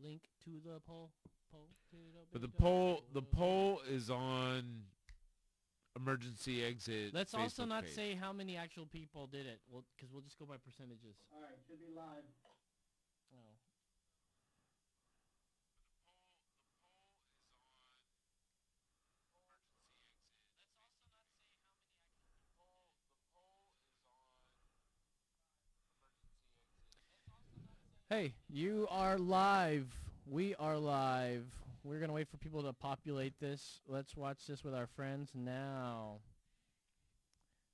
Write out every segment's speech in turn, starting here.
link to the poll. But the poll is on emergency exit. Let's Facebook also not page. say how many actual people did it, because we'll just go by percentages. All right, should be live. Oh. Hey, you are live. We are live. We're going to wait for people to populate this. Let's watch this with our friends now.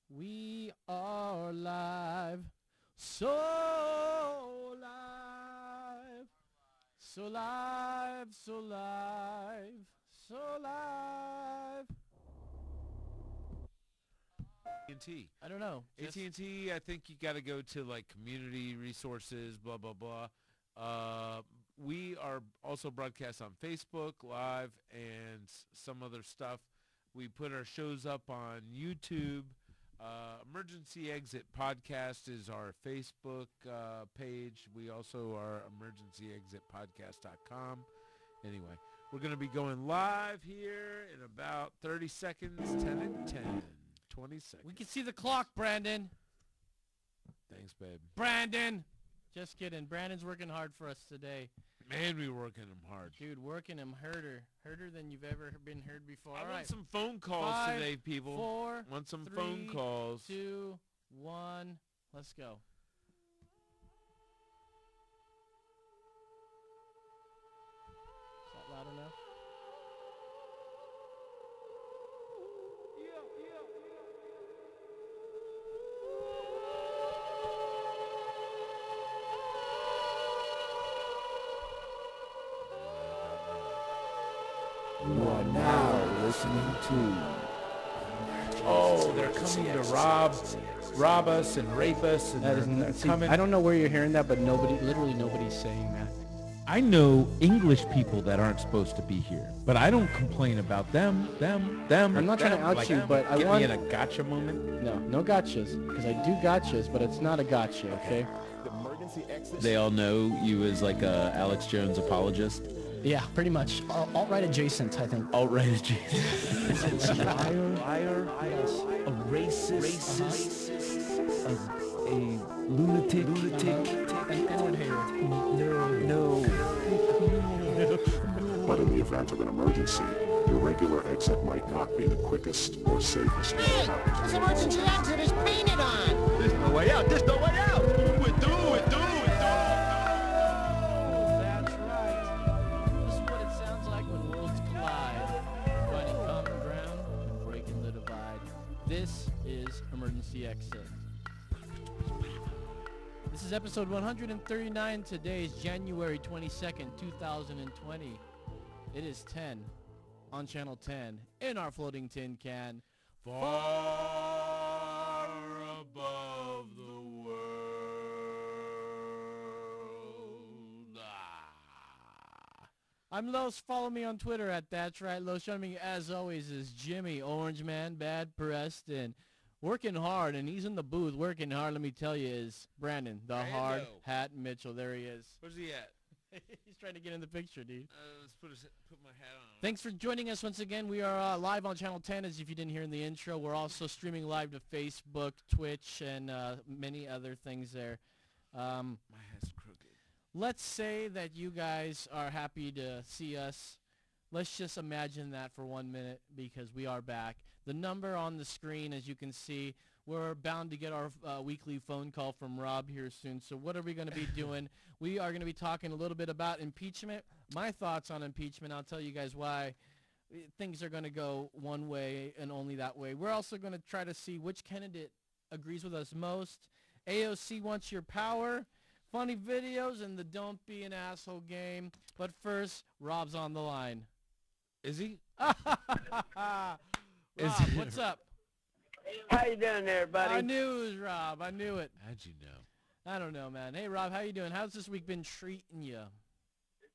We are live. So live. So live. So live. So live. AT&T. I don't know. AT&T, I think you got to go to like community resources, blah, blah, blah. We are also broadcast on Facebook Live and some other stuff. We put our shows up on YouTube. Emergency Exit Podcast is our Facebook page. We also are emergencyexitpodcast.com. Anyway, we're going to be going live here in about 30 seconds, 10 and 10. 20 seconds. We can see the clock, Brandon. Thanks, babe. Brandon. Just kidding. Brandon's working hard for us today. Man, we working him hard. Dude, working him harder. Harder than you've ever been heard before. I All want right. some phone calls 5, today, people. 4, want some 3, phone calls. 2, 1. Let's go. Is that loud enough? You are now listening to... Oh, they're coming to rob us and rape us. And That is they're see, coming. I don't know where you're hearing that, but literally nobody's saying that. I know English people that aren't supposed to be here, but I don't complain about them. I'm not trying to out you, but I get want... me in a gotcha moment. No gotchas, because I do gotchas, but it's not a gotcha, okay? They all know you as like a Alex Jones apologist. Yeah, pretty much. Alt-right adjacent, I think. Alt-right adjacent. Liar, a racist, a lunatic, An N-word hater. no. But in the event of an emergency, your regular exit might not be the quickest or safest. Hey, this emergency exit is painted on! There's no way out. There's no way out. That's right. This is what it sounds like when worlds collide. Finding common ground and breaking the divide. This is Emergency Exit. This is episode 139. Today is January 22nd, 2020. It is 10 on Channel 10 in our floating tin can. Far above the world. I'm Los. Follow me on Twitter at That's Right Los. Joining me as always is Jimmy, Orange Man, Bad Preston. Working hard, and he's in the booth working hard, let me tell you, is Brandon, the Brando. hard hat Mitchell. There he is. Where's he at? He's trying to get in the picture, dude. Let's put my hat on. Thanks for joining us once again. We are live on Channel 10, as if you didn't hear in the intro. We're also streaming live to Facebook, Twitch, and many other things there. My hat's crooked. Let's say that you guys are happy to see us. Let's just imagine that for 1 minute, because we are back. The number on the screen, as you can see, we're bound to get our weekly phone call from Rob here soon. So what are we going to be doing? We are going to be talking a little bit about impeachment. My thoughts on impeachment. I'll tell you guys why things are going to go one way and only that way. We're also going to try to see which candidate agrees with us most. AOC wants your power. Funny videos and the don't be an asshole game. But first, Rob's on the line. Is he? Rob, what's up? How you doing there, buddy? I knew it was Rob. I knew it. How'd you know? I don't know, man. Hey, Rob, how you doing? How's this week been treating you?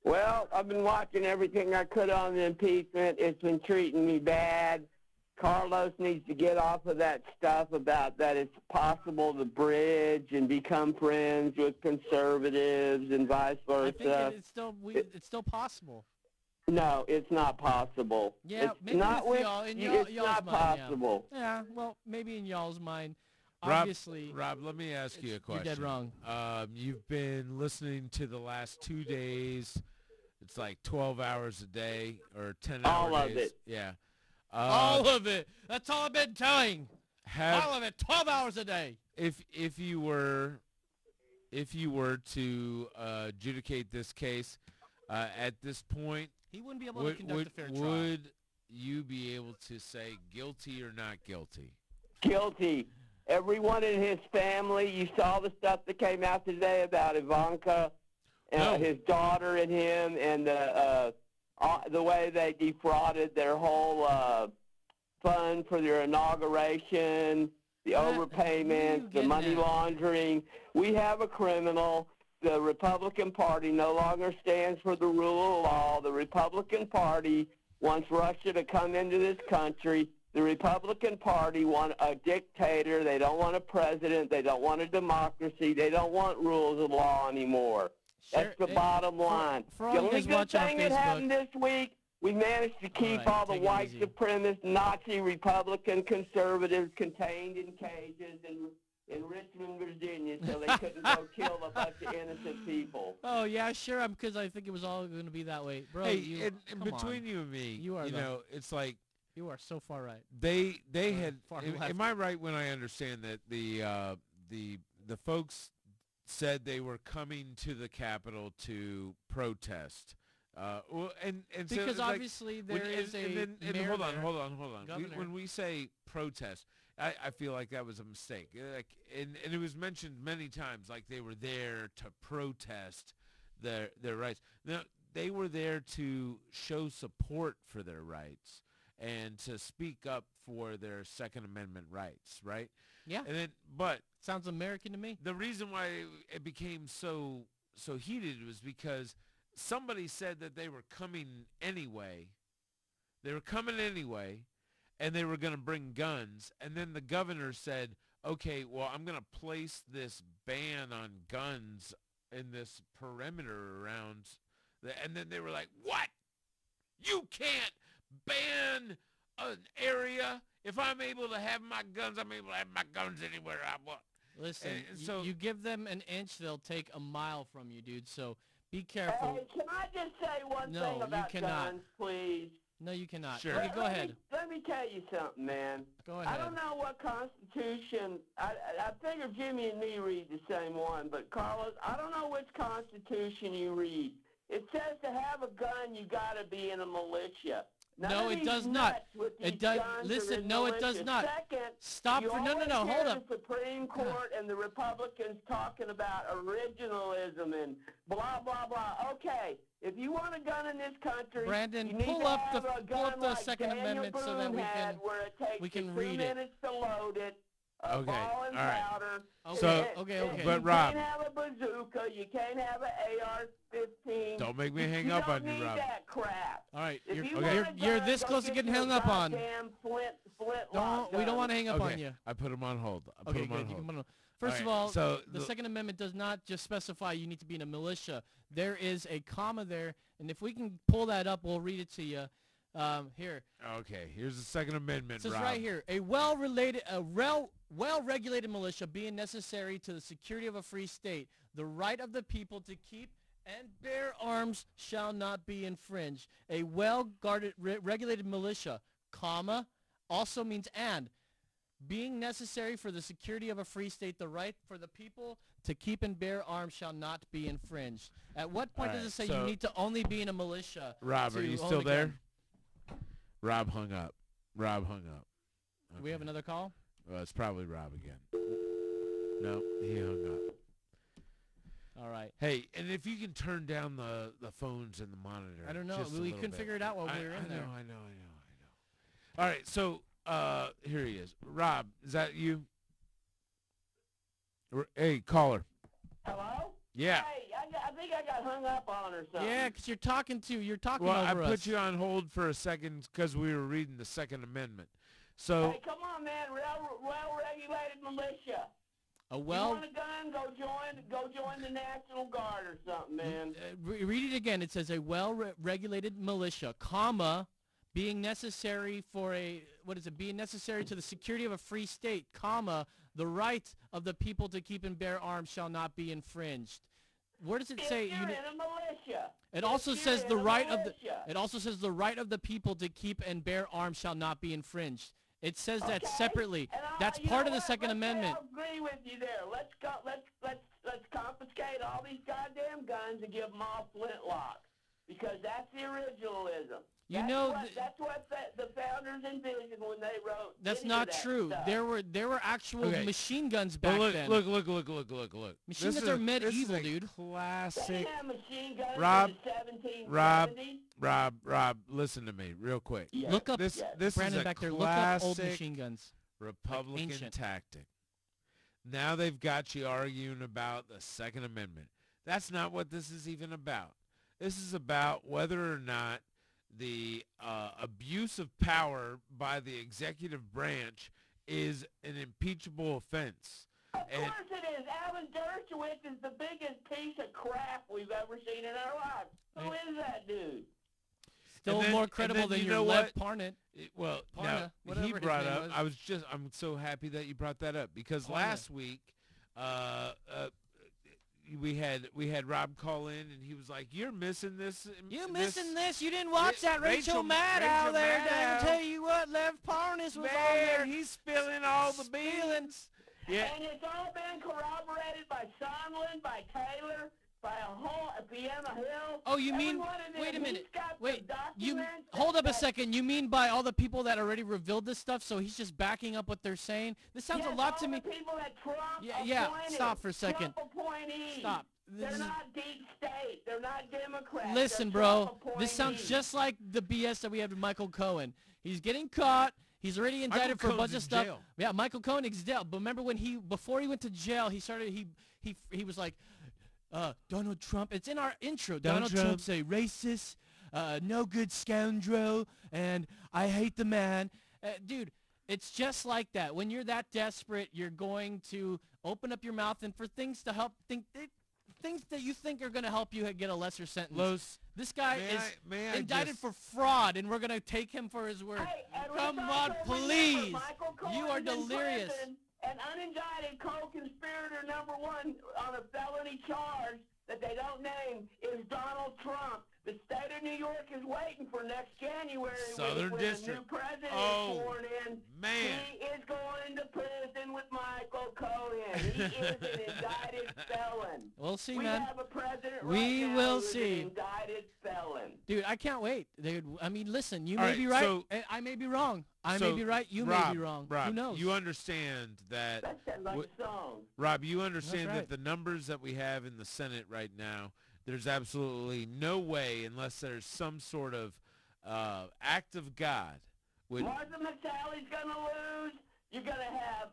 Well, I've been watching everything I could on the impeachment. It's been treating me bad. Carlos needs to get off of that stuff about that it's possible to bridge and become friends with conservatives and vice I think versa. it's still possible. No, it's not possible. Yeah, it's maybe not with y'all, in y'all, it's y'all's not mind, possible. Yeah, well, maybe in y'all's mind. Rob, Obviously, Rob, let me ask you a question. You're dead wrong. You've been listening to the last 2 days. It's like 12 hours a day or 10 hours. All of it. Yeah. All of it. That's all I've been telling. All of it. 12 hours a day. If you were to adjudicate this case at this point, he wouldn't be able to conduct a fair trial. Would you be able to say guilty or not guilty? Guilty. Everyone in his family, you saw the stuff that came out today about Ivanka, his daughter and him, and the way they defrauded their whole fund for their inauguration, the overpayments, the money laundering. We have a criminal. The Republican Party no longer stands for the rule of law. The Republican Party wants Russia to come into this country. The Republican Party want a dictator. They don't want a president. They don't want a democracy. They don't want rules of law anymore. Sure. That's the bottom line. For the all you only guys good watching on thing that Facebook- happened this week, we managed to keep all the take it white easy. supremacist, Nazi, Republican conservatives contained in cages in Richmond, Virginia, so they couldn't go kill a bunch of innocent people. Oh, yeah, sure, because I think it was all going to be that way. Bro, Hey, and come between on. you and me, You are it's like You are so far right. they had. far Am left. I right when I understand that the folks said they were coming to the Capitol to protest? And so Because it's like, obviously there is a and mayor hold on, there, hold on. governor. When we say protest, I feel like that was a mistake. Like, and it was mentioned many times, like they were there to protest their rights. Now, they were there to show support for their rights and to speak up for their Second Amendment rights, right? Yeah. And then, but Sounds American to me. the reason why it became so heated was because somebody said that they were coming anyway. They were coming anyway, and they were going to bring guns. And then the governor said, okay, well, I'm going to place this ban on guns in this perimeter around. And then they were like, what? You can't ban an area. If I'm able to have my guns, I'm able to have my guns anywhere I want. Listen, And so you give them an inch, they'll take a mile from you, dude. So be careful. Hey, can I just say one No, thing you about cannot. guns, please? No, you cannot. Sure. Okay, go ahead. Let me tell you something, man. Go I ahead. don't know what Constitution. I figure Jimmy and me read the same one, but Carlos, I don't know which Constitution you read. It says to have a gun, you got to be in a militia. None No, of it these does not. nuts with It these does- guns listen, are in no, it does militia. not. Second, Stop you for no, always hold hear up. the Supreme Court and the Republicans talking about originalism and blah blah blah. Okay, if you want a gun in this country, Brandon, you need pull to up have the- a pull up gun the like Second Daniel Amendment so that Boone we had, can- where it takes we can you read 2 it. minutes to load it. A Okay, ball and all right. powder. Okay, So- okay. But you Rob- can't have a bazooka. You can't have an AR-15. don't make me hang up on you, don't Rob. need that crap. All right, If you're, you okay. want a you're gun, this go close to get getting you a hung up on. goddamn flintlock Don't. We don't gun. want to hang up Okay, on you. I put him on hold. I put Okay, him on good. You hold. can put 'em- First of right, all, so the Second Amendment does not just specify you need to be in a militia. There is a comma there, and if we can pull that up, we'll read it to you. Here. Okay, here's the Second Amendment, It says Rob. right here, a well-regulated militia being necessary to the security of a free state, the right of the people to keep and bear arms shall not be infringed. A well-guarded, regulated militia, comma, also means and. Being necessary for the security of a free state, the right for the people to keep and bear arms shall not be infringed. At what point All does right, it say so- you need to only be in a militia? Rob, to are you own still a there? gun? Rob hung up. Rob hung up. Do we have Okay. another call? Well, it's probably Rob again. No, he hung up. All right. Hey, and if you can turn down the phones and the monitor. I don't know. just a We little couldn't bit. figure it out while we were in there. I know. All right, so here he is. Rob, is that you? Hey, caller. Hello? Yeah. Hey, I think I got hung up on or something. Yeah, because you're talking Well, over I us. put you on hold for a second because we were reading the Second Amendment. So Hey, come on, man. Well-regulated militia. A You well. want a gun? Go join the National Guard or something, man. Read it again. It says a well-regulated militia, comma, being necessary for a, what is it, being necessary to the security of a free state, comma, the right of the people to keep and bear arms shall not be infringed. Where does it say? If you're in a militia. It also If says you're the in a right of the. militia. It also says the right of the people to keep and bear arms shall not be infringed. It says that Okay? separately. And That's you part know of the what? Second Let's say Amendment. I agree with you there. Let's confiscate all these goddamn guns and give them all flintlocks, because that's the originalism. That's what the founders envisioned when they wrote. That's any not of that true. stuff. There were actual Okay. machine guns but back then. look. Machine This guns are is medieval, a dude. They Classic. didn't have machine guns Rob, in the 1770s. Rob, listen to me real quick. Yeah. Look up, This Brandon is a back there. Look up old classic machine guns. Republican ancient. tactic. Now they've got you arguing about the Second Amendment. That's not what this is even about. This is about whether or not the abuse of power by the executive branch is an impeachable offense. Of course it is. Alan Dershowitz is the biggest piece of crap we've ever seen in our lives. Who is that dude? Still more credible than your Lev Parnat. Well, Parna, now, whatever he his brought name up, was. I'm so happy that you brought that up, because Parna. last week we had Rob call in, and he was like, "You're missing this. You missing this? You didn't watch that Rachel Maddow Rachel there. Maddow. I tell you what, Lev Parnas was on there. Man, he's spilling all the beans." Yeah. And it's all been corroborated by Sondland, by Taylor, by a whole Vienna Hill. Oh, you mean? Everyone in Wait a it. minute. He's got the Wait. You documents hold up a that- second. You mean by all the people that already revealed this stuff? So he's just backing up what they're saying. This sounds Yes, a lot to all me. the people that Trump Yeah. appointed. Stop for a second. Trump appointees. Stop. They're not deep state. They're not Democrats. Listen, They're bro. Trump This sounds appointees. just like the BS that we had with Michael Cohen. He's getting caught. He's already indicted for a bunch of stuff. Jail. Yeah, Michael Cohen is jail. But remember when before he went to jail, he was like, Donald Trump. It's in our intro. Donald Trump's a racist, no good scoundrel, and I hate the man. Dude, it's just like that. When you're that desperate, you're going to open up your mouth and for things to help things that you think are going to help you get a lesser sentence. This guy may is I indicted just- for fraud, and we're going to take him for his word. Hey, and Come let's on, also please. remember, Michael You are Cohen's in delirious. prison, an unindicted co-conspirator number one on a felony charge that they don't name is Donald Trump. The state of New York is waiting for next January Southern when District. the new president Oh, is sworn in. man. He is going to prison with Michael Cohen. He is an indicted felon. We'll see, we man. have a president We right now will who's see. an indicted felon. Dude, I can't wait. Dude, I mean, listen, you All may right, be right, so- and I may be wrong. I So, may be right, you Rob, may be wrong. Rob, Who knows? you understand that That sounds like a song. Rob, you understand right. that the numbers that we have in the Senate right now, there's absolutely no way, unless there's some sort of act of God. Martha McSally's gonna lose. You're gonna have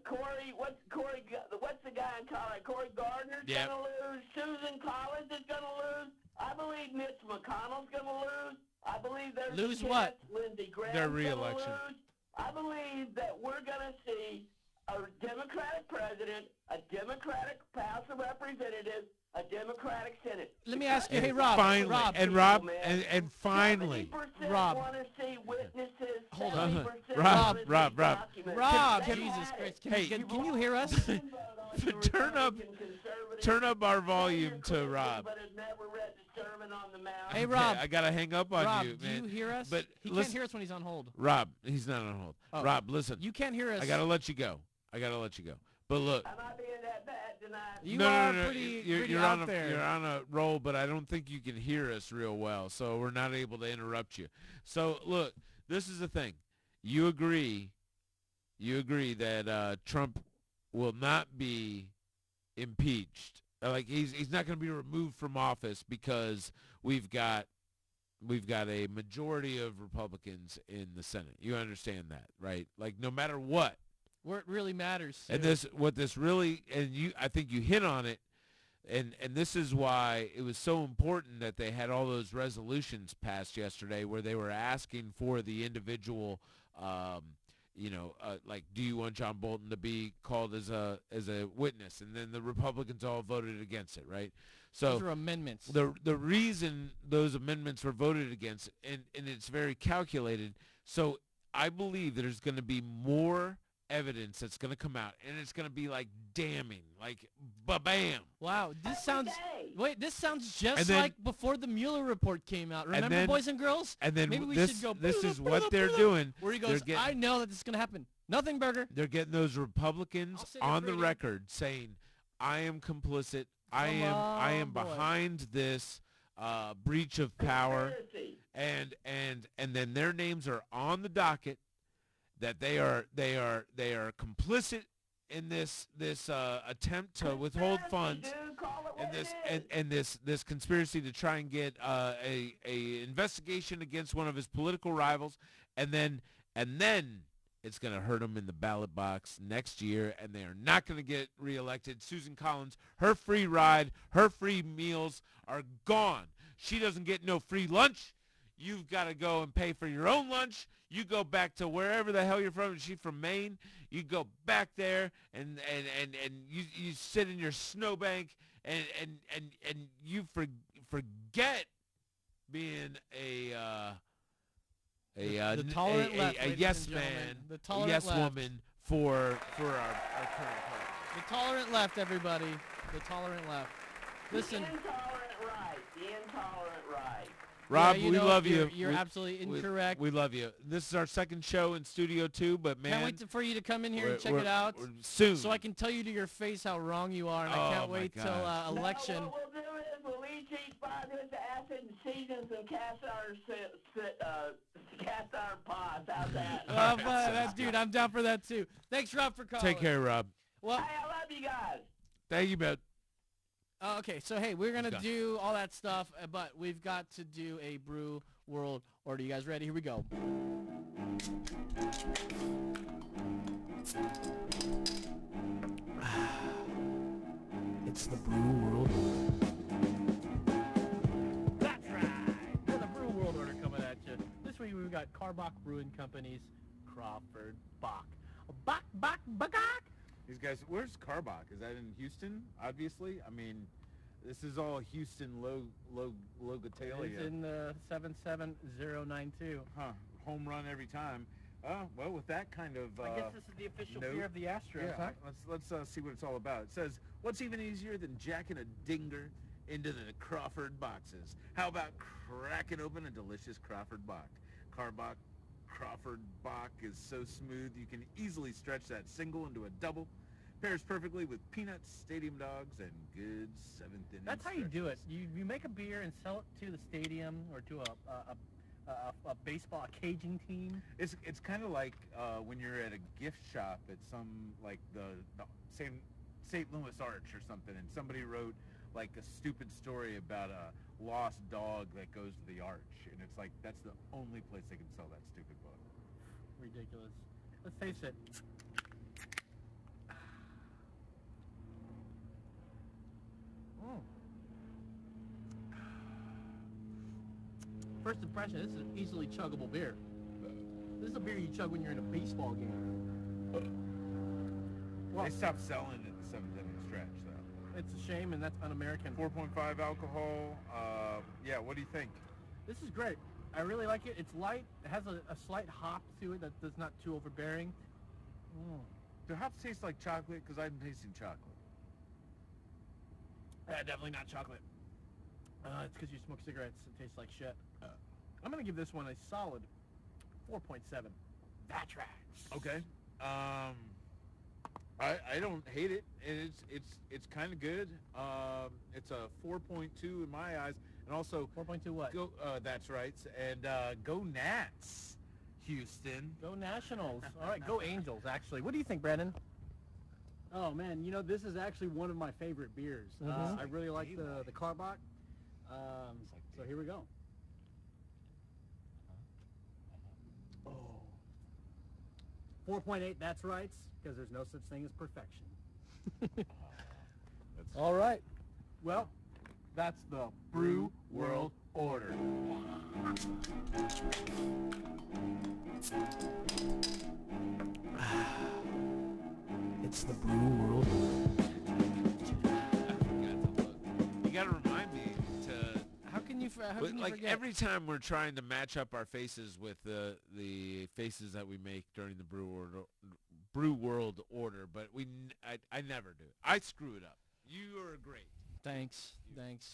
Corey. What's the guy in Colorado? Corey Gardner's Yep. gonna lose. Susan Collins is gonna lose. I believe Mitch McConnell's gonna lose. I believe there's Lose a what? chance Lindsey Graham's Their gonna re-election. lose. I believe that we're gonna see a Democratic president, a Democratic House of Representatives, a Democratic Senate. Let me ask you, And hey, Rob. finally, Rob, and Rob, and finally, 70% Rob. want to see witnesses. Hold on. 70% Rob, wanna see Rob, Rob. documents. Rob, They Jesus had Christ. it. Hey, Can you hear us? turn up our volume to Rob. But has never read the Sermon on the Mount. Hey, Okay, Rob. I gotta hang up on Rob, you, do man. you hear us? But he listen- can't hear us when he's on hold. Rob, he's not on hold. Oh. Rob, listen. You can't hear us. I gotta let you go. But look, Am I being that bad tonight? You no, are no, no, pretty, you're, pretty you're out on a, there. You're on a roll, but I don't think you can hear us real well, so we're not able to interrupt you. So look, this is the thing. You agree that Trump will not be impeached. Like he's not going to be removed from office because we've got a majority of Republicans in the Senate. You understand that, right? Like no matter what. Where it really matters. And too. I think you hit on it, and this is why it was so important that they had all those resolutions passed yesterday where they were asking for the individual like, do you want John Bolton to be called as a witness? And then the Republicans all voted against it, right? So those are amendments. The reason those amendments were voted against, and it's very calculated. So I believe there's going to be more evidence that's going to come out, and it's going to be like damning, like ba-bam. Wow, this sounds. Wait, this sounds just then, like before the Mueller report came out. Remember, boys and girls? And then maybe we should go. This is what they're doing. Where he goes, I know that this is going to happen. Nothing, Burger. They're getting those Republicans on the record saying, I am complicit. I am behind this breach of power, and then their names are on the docket that they are complicit in this attempt to withhold funds, and this conspiracy to try and get a investigation against one of his political rivals, and then it's going to hurt them in the ballot box next year, and they are not going to get reelected. Susan Collins, her free ride, her free meals are gone. She doesn't get no free lunch. You've got to go and pay for your own lunch. You go back to wherever the hell you're from. She's from Maine. You go back there and you sit in your snowbank and you forget being a tolerant left, yes man, a yes woman for our current party. The tolerant left, everybody. The tolerant left. Listen. The intolerant right. The intolerant right. Rob, we love you. You're absolutely incorrect. We love you. This is our second show in Studio 2, but man. Can't wait for you to come in here and check it out. Soon. So I can tell you to your face how wrong you are, and I can't wait till election. No, what we'll do is we'll each buy this acid and seasons and cast iron pots. How's that? Dude, I'm down for that too. Thanks, Rob, for calling. Take care, Rob. Well, hey, I love you guys. Thank you, man. Okay, so hey, we're gonna do all that stuff, but we've got to do a brew world order. You guys ready? Here we go. It's the brew world order. That's right. There's the brew world order coming at you. This week we've got Karbach Brewing Company's Crawford Bock. Bach. These guys, where's Karbach? Is that in Houston? Obviously, I mean, this is all Houston Logatalia. It's in the 77092. Huh? Home run every time. Well, with that kind of I guess this is the official beer of the Astros. Yeah, let's see what it's all about. It says, what's even easier than jacking a dinger into the Crawford boxes? How about cracking open a delicious Crawford Bock? Crawford Bock is so smooth you can easily stretch that single into a double. Pairs perfectly with peanuts, stadium dogs, and good seventh inning. That's how you do it. You make a beer and sell it to the stadium or to a baseball, a Cajun team. It's kind of like when you're at a gift shop at some like the St. Louis Arch or something, and somebody wrote like a stupid story about a lost dog that goes to the arch, and it's like that's the only place they can sell that stupid book. Ridiculous. Let's taste it. First impression, this is an easily chuggable beer. This is a beer you chug when you're in a baseball game. Well, they stopped selling it at the seventh inning stretch, though. It's a shame, and that's un-American. 4.5 alcohol. Yeah, what do you think? This is great. I really like it. It's light. It has a slight hop to it that's not too overbearing. Do hops taste like chocolate? Because I'm tasting chocolate. Definitely not chocolate. It's because you smoke cigarettes. It tastes like shit. I'm going to give this one a solid 4.7. That's right. Okay. I don't hate it. It's kind of good. It's a 4.2 in my eyes, and also 4.2 what? Go. That's right. And go Nats, Houston. Go Nationals. All right. Go Angels. Actually, what do you think, Brandon? Oh man, you know this is actually one of my favorite beers. I really like the Karbach. So here we go. 4.8, that's right, because there's no such thing as perfection. All right. Well, that's the Brew World Order. It's the brew world. You gotta remind me to. How can you Like forget? every time we're trying to match up our faces with the faces that we make during the brew world order, but I never do. I screw it up. You are great. Thanks.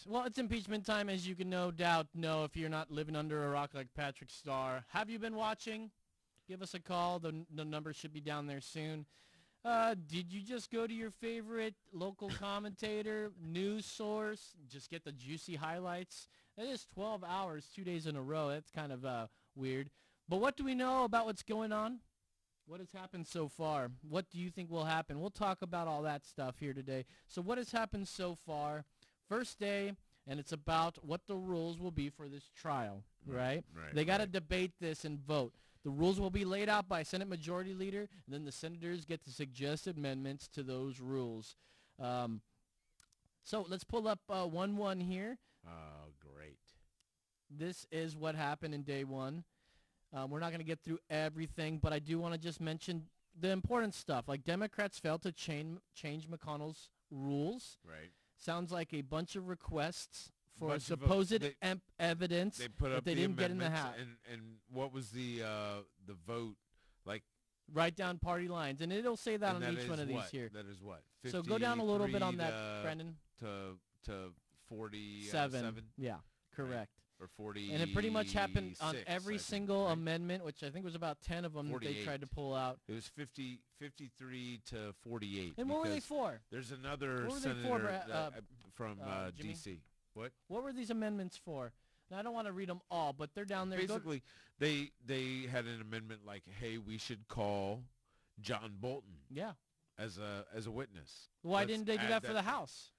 Well, it's impeachment time, as you can no doubt know if you're not living under a rock like Patrick Starr. Have you been watching? Give us a call. The number should be down there soon. Did you just go to your favorite local commentator, news source, just get the juicy highlights? That is 12 hours, 2 days in a row. That's kind of weird. But what do we know about what's going on? What has happened so far? What do you think will happen? We'll talk about all that stuff here today. So what has happened so far? First day, and it's about what the rules will be for this trial, right? They got to debate this and vote. The rules will be laid out by Senate Majority Leader, and then the senators get to suggest amendments to those rules. So let's pull up 1-1 here. Oh, great. This is what happened in day one. We're not going to get through everything, but I do want to just mention the important stuff. Like Democrats failed to change McConnell's rules. Right. Sounds like a bunch of requests for Bunch of supposed they- evidence They put that up they the didn't get in the amendments, House. and what was the vote like? Write down party lines, and it'll say that and on that each one is of these what? here. That is what? So go down a little bit on 53 that, Brendan. To 47? Yeah, correct. Or 40. And it pretty much happened on every single amendment, which I think was about 10 of them that they 48. tried to pull out. It was 53 to 48. And what were they because for? There's another What were they senator for, from Jimmy? D.C. What? What were these amendments for? Now, I don't want to read them all, but they're down there. Basically, they had an amendment like, hey, we should call John Bolton Yeah. as a witness. Why Let's didn't they do add that for the House?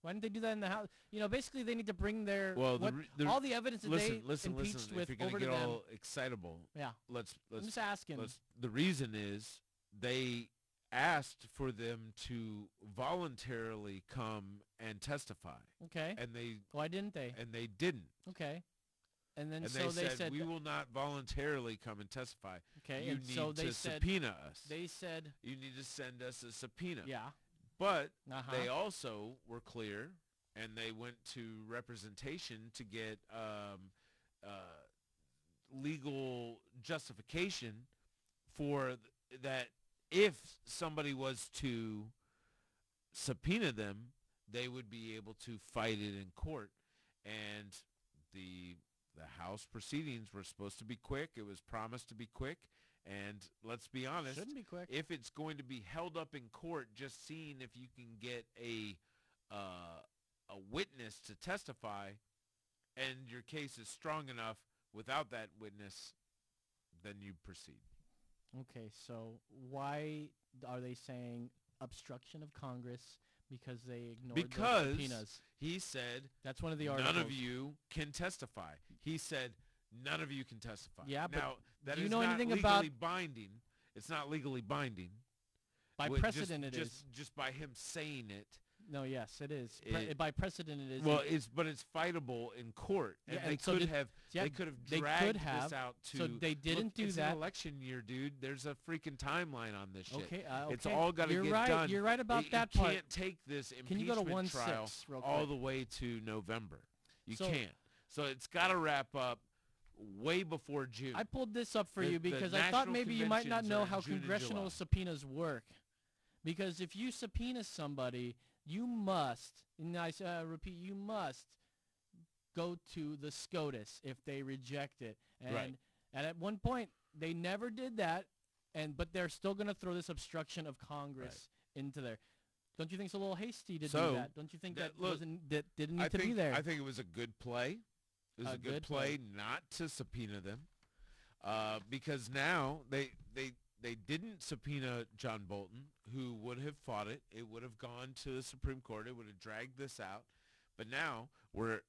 Why didn't they do that in the House? You know, basically they need to bring their Well, all the evidence that listen, they listen, impeached listen. with If you're over gonna to get them. all excitable, Yeah. let's I'm just asking. the reason is they asked for them to voluntarily come and testify, Okay. and they Why didn't they? didn't. Okay. And then And so they said we that- will not voluntarily come and testify. Okay. You and need so they to said subpoena us. they said You need to send us a subpoena. yeah. But Uh-huh. they also were clear, and they went to representation to get legal justification for that. If somebody was to subpoena them, they would be able to fight it in court. And the House proceedings were supposed to be quick. It was promised to be quick. And let's be honest, Shouldn't be quick. if it's going to be held up in court, just seeing if you can get a witness to testify, and your case is strong enough without that witness, then you proceed. Okay, so why are they saying obstruction of Congress? Because they ignored the Because subpoenas. he said, That's one of the articles. none of you can testify. He said, none of you can testify. Yeah, but now, that do you is know not anything legally about- binding. It's not legally binding. By With- precedent, it is. Just by him saying it. No, yes, it is. It- By precedent, it is. Well, it's fightable in court, and Yeah, they and so could did- have yeah, they could have they dragged could have. this out to. So they didn't look, do it's that. an election year, dude. There's a freaking timeline on this shit. Okay, It's okay. all got to You're get right. done. You're right about You that part. can't take this Can you go to impeachment trial 1-6 real all quick? the way to November. You So- can't. So it's got to wrap up way before June. I pulled this up for The- you the because I thought national maybe you might not conventions know are in how June and congressional July. subpoenas work. Because if you subpoena somebody, you must, and I repeat, you must go to the SCOTUS if they reject it. And, Right. and at one point, they never did that, but they're still going to throw this obstruction of Congress into there. Don't you think it's a little hasty to So, do that? Don't you think that look, didn't need to be there? I think it was a good play. It was a good play not to subpoena them, because now they didn't subpoena John Bolton, who would have fought it. It would have gone to the Supreme Court. It would have dragged this out. But now we're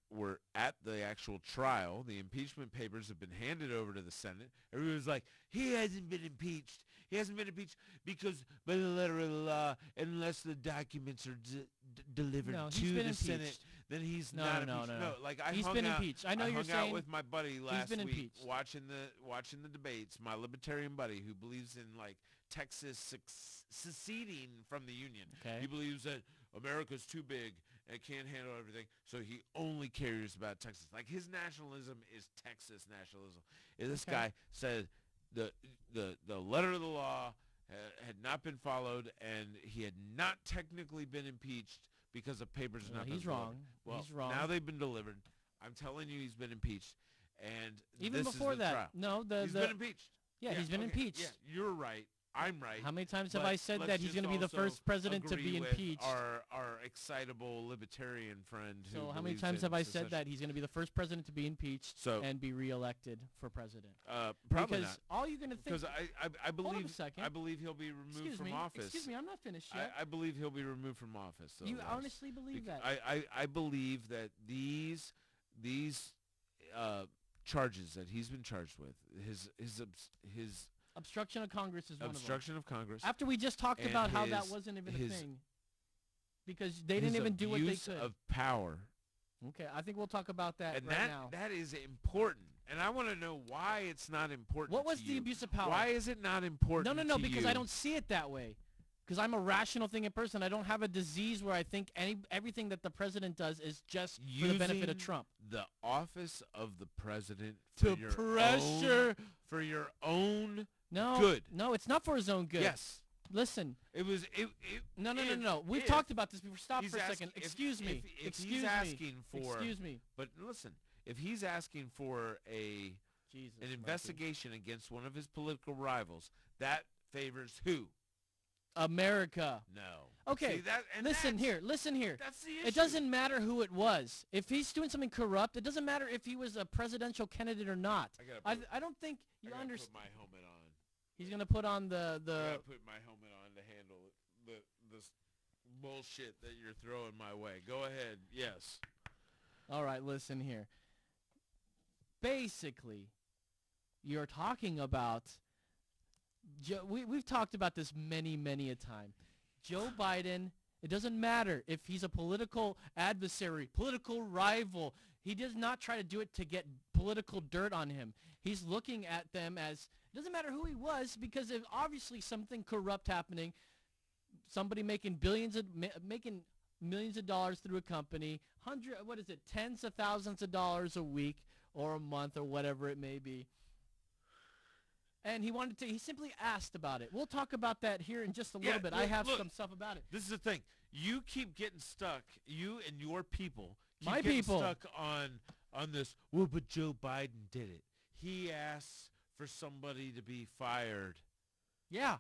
at the actual trial. The impeachment papers have been handed over to the Senate. Everyone's like, he hasn't been impeached. He hasn't been impeached because by the letter of the law, unless the documents are delivered No, to he's been the Senate, impeached. then he's No, not no, impeached. no. Like I He's hung been out, impeached. I know you're hung out saying with my buddy last been week impeached. watching the debates. My libertarian buddy who believes in like Texas seceding from the Union. Okay. He believes that America's too big and can't handle everything, so he only cares about Texas. Like his nationalism is Texas nationalism. And this guy said the letter of the law had not been followed, and he had not technically been impeached because the papers had not been he's delivered. wrong. Well, He's wrong. now they've been delivered. I'm telling you, he's been impeached, and Even this before is the that, trial. no, He's been impeached. Yeah, he's been okay, impeached. Yeah, you're right. I'm right. How many times have But I said let's that he's just going to be the also first president to be agree with impeached? Our excitable libertarian friend. Who So how many believes times in have I secession. said that he's going to be the first president to be impeached So- and be reelected for president? Probably Because not. all you're going to think. Because I Hold on a believe second. I believe he'll be removed from office. Excuse me, I'm not finished yet. I believe he'll be removed from office. Though, You Les. honestly believe that? I believe that these charges that he's been charged with, his Obstruction of Congress is one obstruction of Congress, of them. After we just talked and about how that his- wasn't even a his- thing. Because they didn't even do what they abuse could. of power, Okay, I think we'll talk about that and right now. that is important. And I want to know why it's not important. What was to the you. abuse of power? Why is it not important? No, to because you? I don't see it that way. Because I'm a rational thinking person. I don't have a disease where I think everything that the president does is just for the benefit of Using Trump. the office of the president To for your pressure. for your own No, good. no, it's not for his own good. Yes, Listen. it was. No. We've talked about this before. Stop he's for a asking- second. if- Excuse me. if Excuse he's me. asking for, Excuse me. But listen, if he's asking for Jesus. an Mikey. investigation against one of his political rivals, that favors who? America. No. Okay. See, Listen here. Listen here. That's the issue. It doesn't matter who it was. If he's doing something corrupt, it doesn't matter if he was a presidential candidate or not. I don't think you understand. Put my helmet on. He's gonna put on the. I gotta put my helmet on to handle this bullshit that you're throwing my way. Go ahead. Yes. All right, listen here. Basically, you're talking about. We've talked about this many a time. Joe Biden. It doesn't matter if he's a political adversary, political rival. He does not try to do it to get political dirt on him. He's looking at them as, it doesn't matter who he was, because if obviously something corrupt happening, somebody making making millions of dollars through a company, tens of thousands of dollars a week or a month or whatever it may be. And he simply asked about it. We'll talk about that here in just a little bit. I have some stuff about it. This is the thing. You keep getting stuck. You and your people keep My getting people. stuck on this. Well, but Joe Biden did it. He asked for somebody to be fired. Yeah.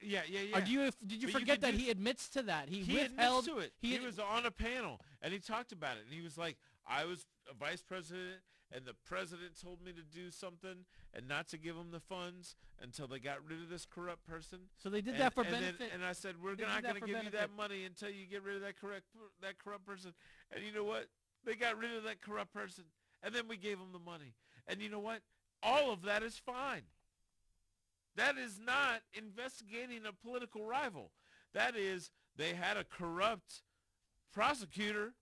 Yeah. Did you But you forget can that do- he admits to that? He admits withheld to it. He was on a panel and he talked about it. And he was like, I was a vice president and the president told me to do something and not to give them the funds until they got rid of this corrupt person. So they did that for and benefit. And I said, we're They not did that going to for give you benefit. that money until you get rid of that corrupt person. And you know what? They got rid of that corrupt person. And then we gave them the money. And you know what? All of that is fine. That is not investigating a political rival. That is, they had a corrupt prosecutor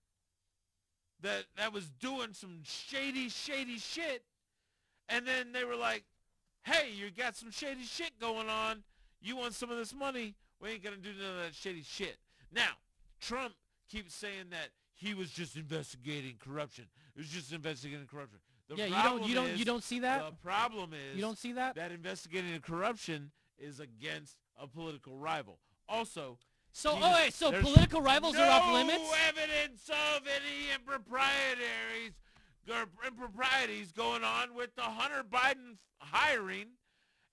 that was doing some shady shit, and then they were like, hey, you got some shady shit going on. You want some of this money? We ain't going to do none of that shady shit. Now, Trump keeps saying that he was just investigating corruption. It was just investigating corruption. You don't see that? The problem is You don't see that? that investigating the corruption is against a political rival. Also, So there's political rivals are off limits? No evidence of any improprieties going on with the Hunter Biden hiring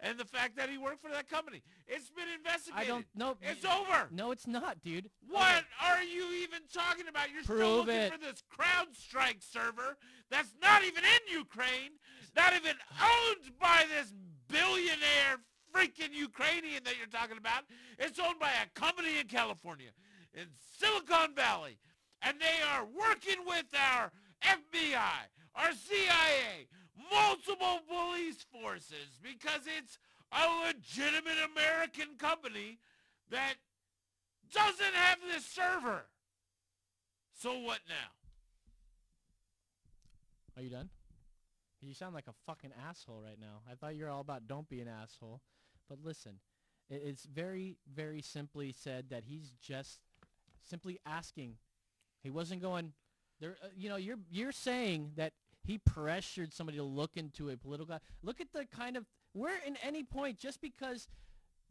and the fact that he worked for that company. It's been investigated. I don't know. It's over. No, it's not, dude. What are you even talking about? You're still Prove looking it. for this CrowdStrike server that's not even in Ukraine, not even owned by this billionaire freaking Ukrainian that you're talking about. It's owned by a company in California, in Silicon Valley, and they are working with our FBI, our CIA, multiple police forces, because it's a legitimate American company that doesn't have this server. So what now? Are you done? You sound like a fucking asshole right now. I thought you were all about don't be an asshole. But listen, it's very, very simply said that he's just simply asking. He wasn't going there. You know, you're saying that he pressured somebody to look into a political. Look at the kind of we're in any point just because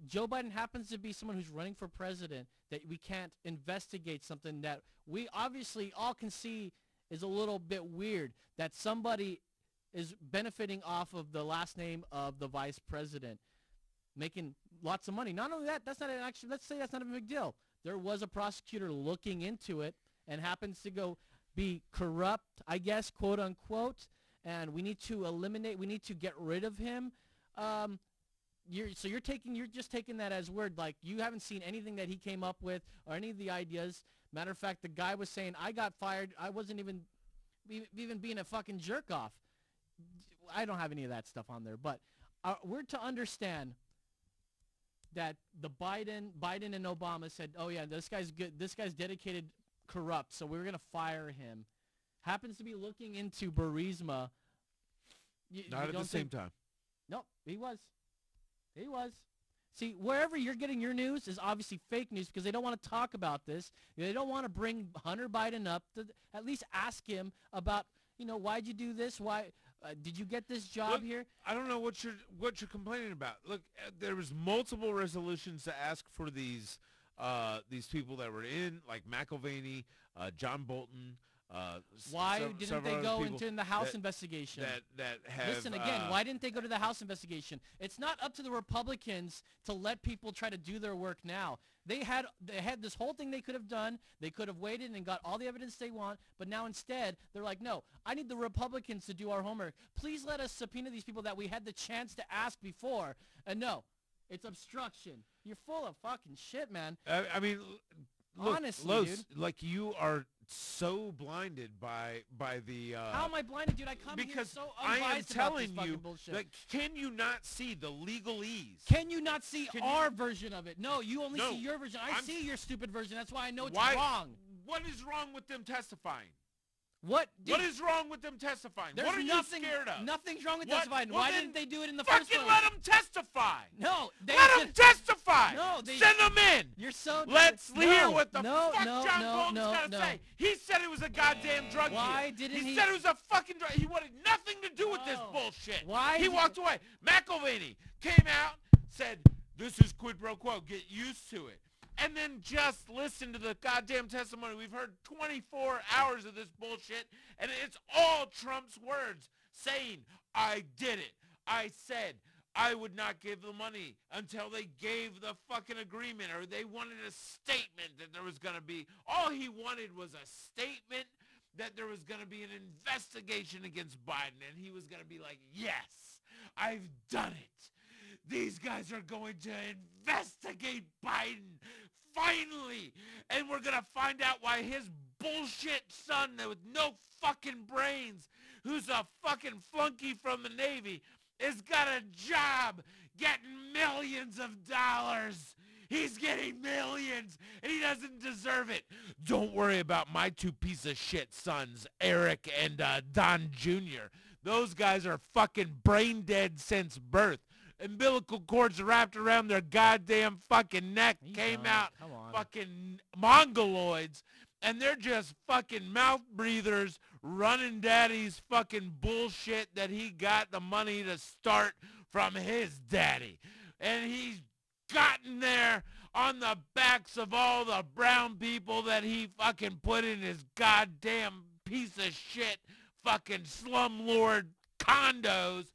Joe Biden happens to be someone who's running for president that we can't investigate something that we obviously all can see is a little bit weird, that somebody is benefiting off of the last name of the vice president, making lots of money. Not only that, that's not an actually, let's say that's not a big deal. There was a prosecutor looking into it and happens to go be corrupt, I guess, quote unquote, and we need to get rid of him. You're just taking that as word, like you haven't seen anything that he came up with or any of the ideas. Matter of fact, the guy was saying, I got fired. I wasn't even being a fucking jerk off. I don't have any of that stuff on there, but we're to understand that the Biden and Obama said, oh yeah, this guy's good. This guy's dedicated corrupt, so we're going to fire him. Happens to be looking into Burisma. Not at the same time. No, he was. He was. See, wherever you're getting your news is obviously fake news because they don't want to talk about this. They don't want to bring Hunter Biden up to at least ask him about, you know, why'd you do this? Why did you get this job here? I don't know what you're complaining about. Look, there was multiple resolutions to ask for these people that were in, like McElvaney, John Bolton. Why didn't they go into the House investigation? That have, listen again. Why didn't they go to the House investigation? It's not up to the Republicans to let people try to do their work now. They had this whole thing they could have done. They could have waited and got all the evidence they want. But now instead, they're like, no, I need the Republicans to do our homework. Please let us subpoena these people that we had the chance to ask before. And no, it's obstruction. You're full of fucking shit, man. I mean, look, honestly, Los, dude. like you are so blinded by the how am I blinded, dude? I come here because so I am unbiased telling about this you fucking bullshit. that can you not see the legalese? Can you not see our version of it? No, you only see your version. I see your stupid version. That's why I know it's wrong. What is wrong with them testifying? What is wrong with them testifying? What are you scared of? Nothing's wrong with testifying. Well, why didn't they do it in the first place? Fucking let them testify. No, let them testify. No, send them in. You're so. Let's hear what the fuck John Bolton's got to say. He said it was a goddamn drug deal. Why didn't he? He said it was a fucking drug. He wanted nothing to do with this bullshit. Why? He walked away. McElvaney came out, said, "This is quid pro quo. Get used to it." And then just listen to the goddamn testimony. We've heard 24 hours of this bullshit, and it's all Trump's words saying, I did it. I said I would not give the money until they gave the fucking agreement, or they wanted a statement that there was going to be. All he wanted was a statement that there was going to be an investigation against Biden, and he was going to be like, yes, I've done it. These guys are going to investigate Biden, finally. And we're going to find out why his bullshit son with no fucking brains, who's a fucking flunky from the Navy, has got a job getting millions of dollars. He's getting millions, and he doesn't deserve it. Don't worry about my two piece of shit sons, Eric and Don Jr. Those guys are fucking brain dead since birth. Umbilical cords wrapped around their goddamn fucking neck, came out fucking mongoloids, and they're just fucking mouth breathers running daddy's fucking bullshit that he got the money to start from his daddy. And he's gotten there on the backs of all the brown people that he fucking put in his goddamn piece of shit fucking slumlord condos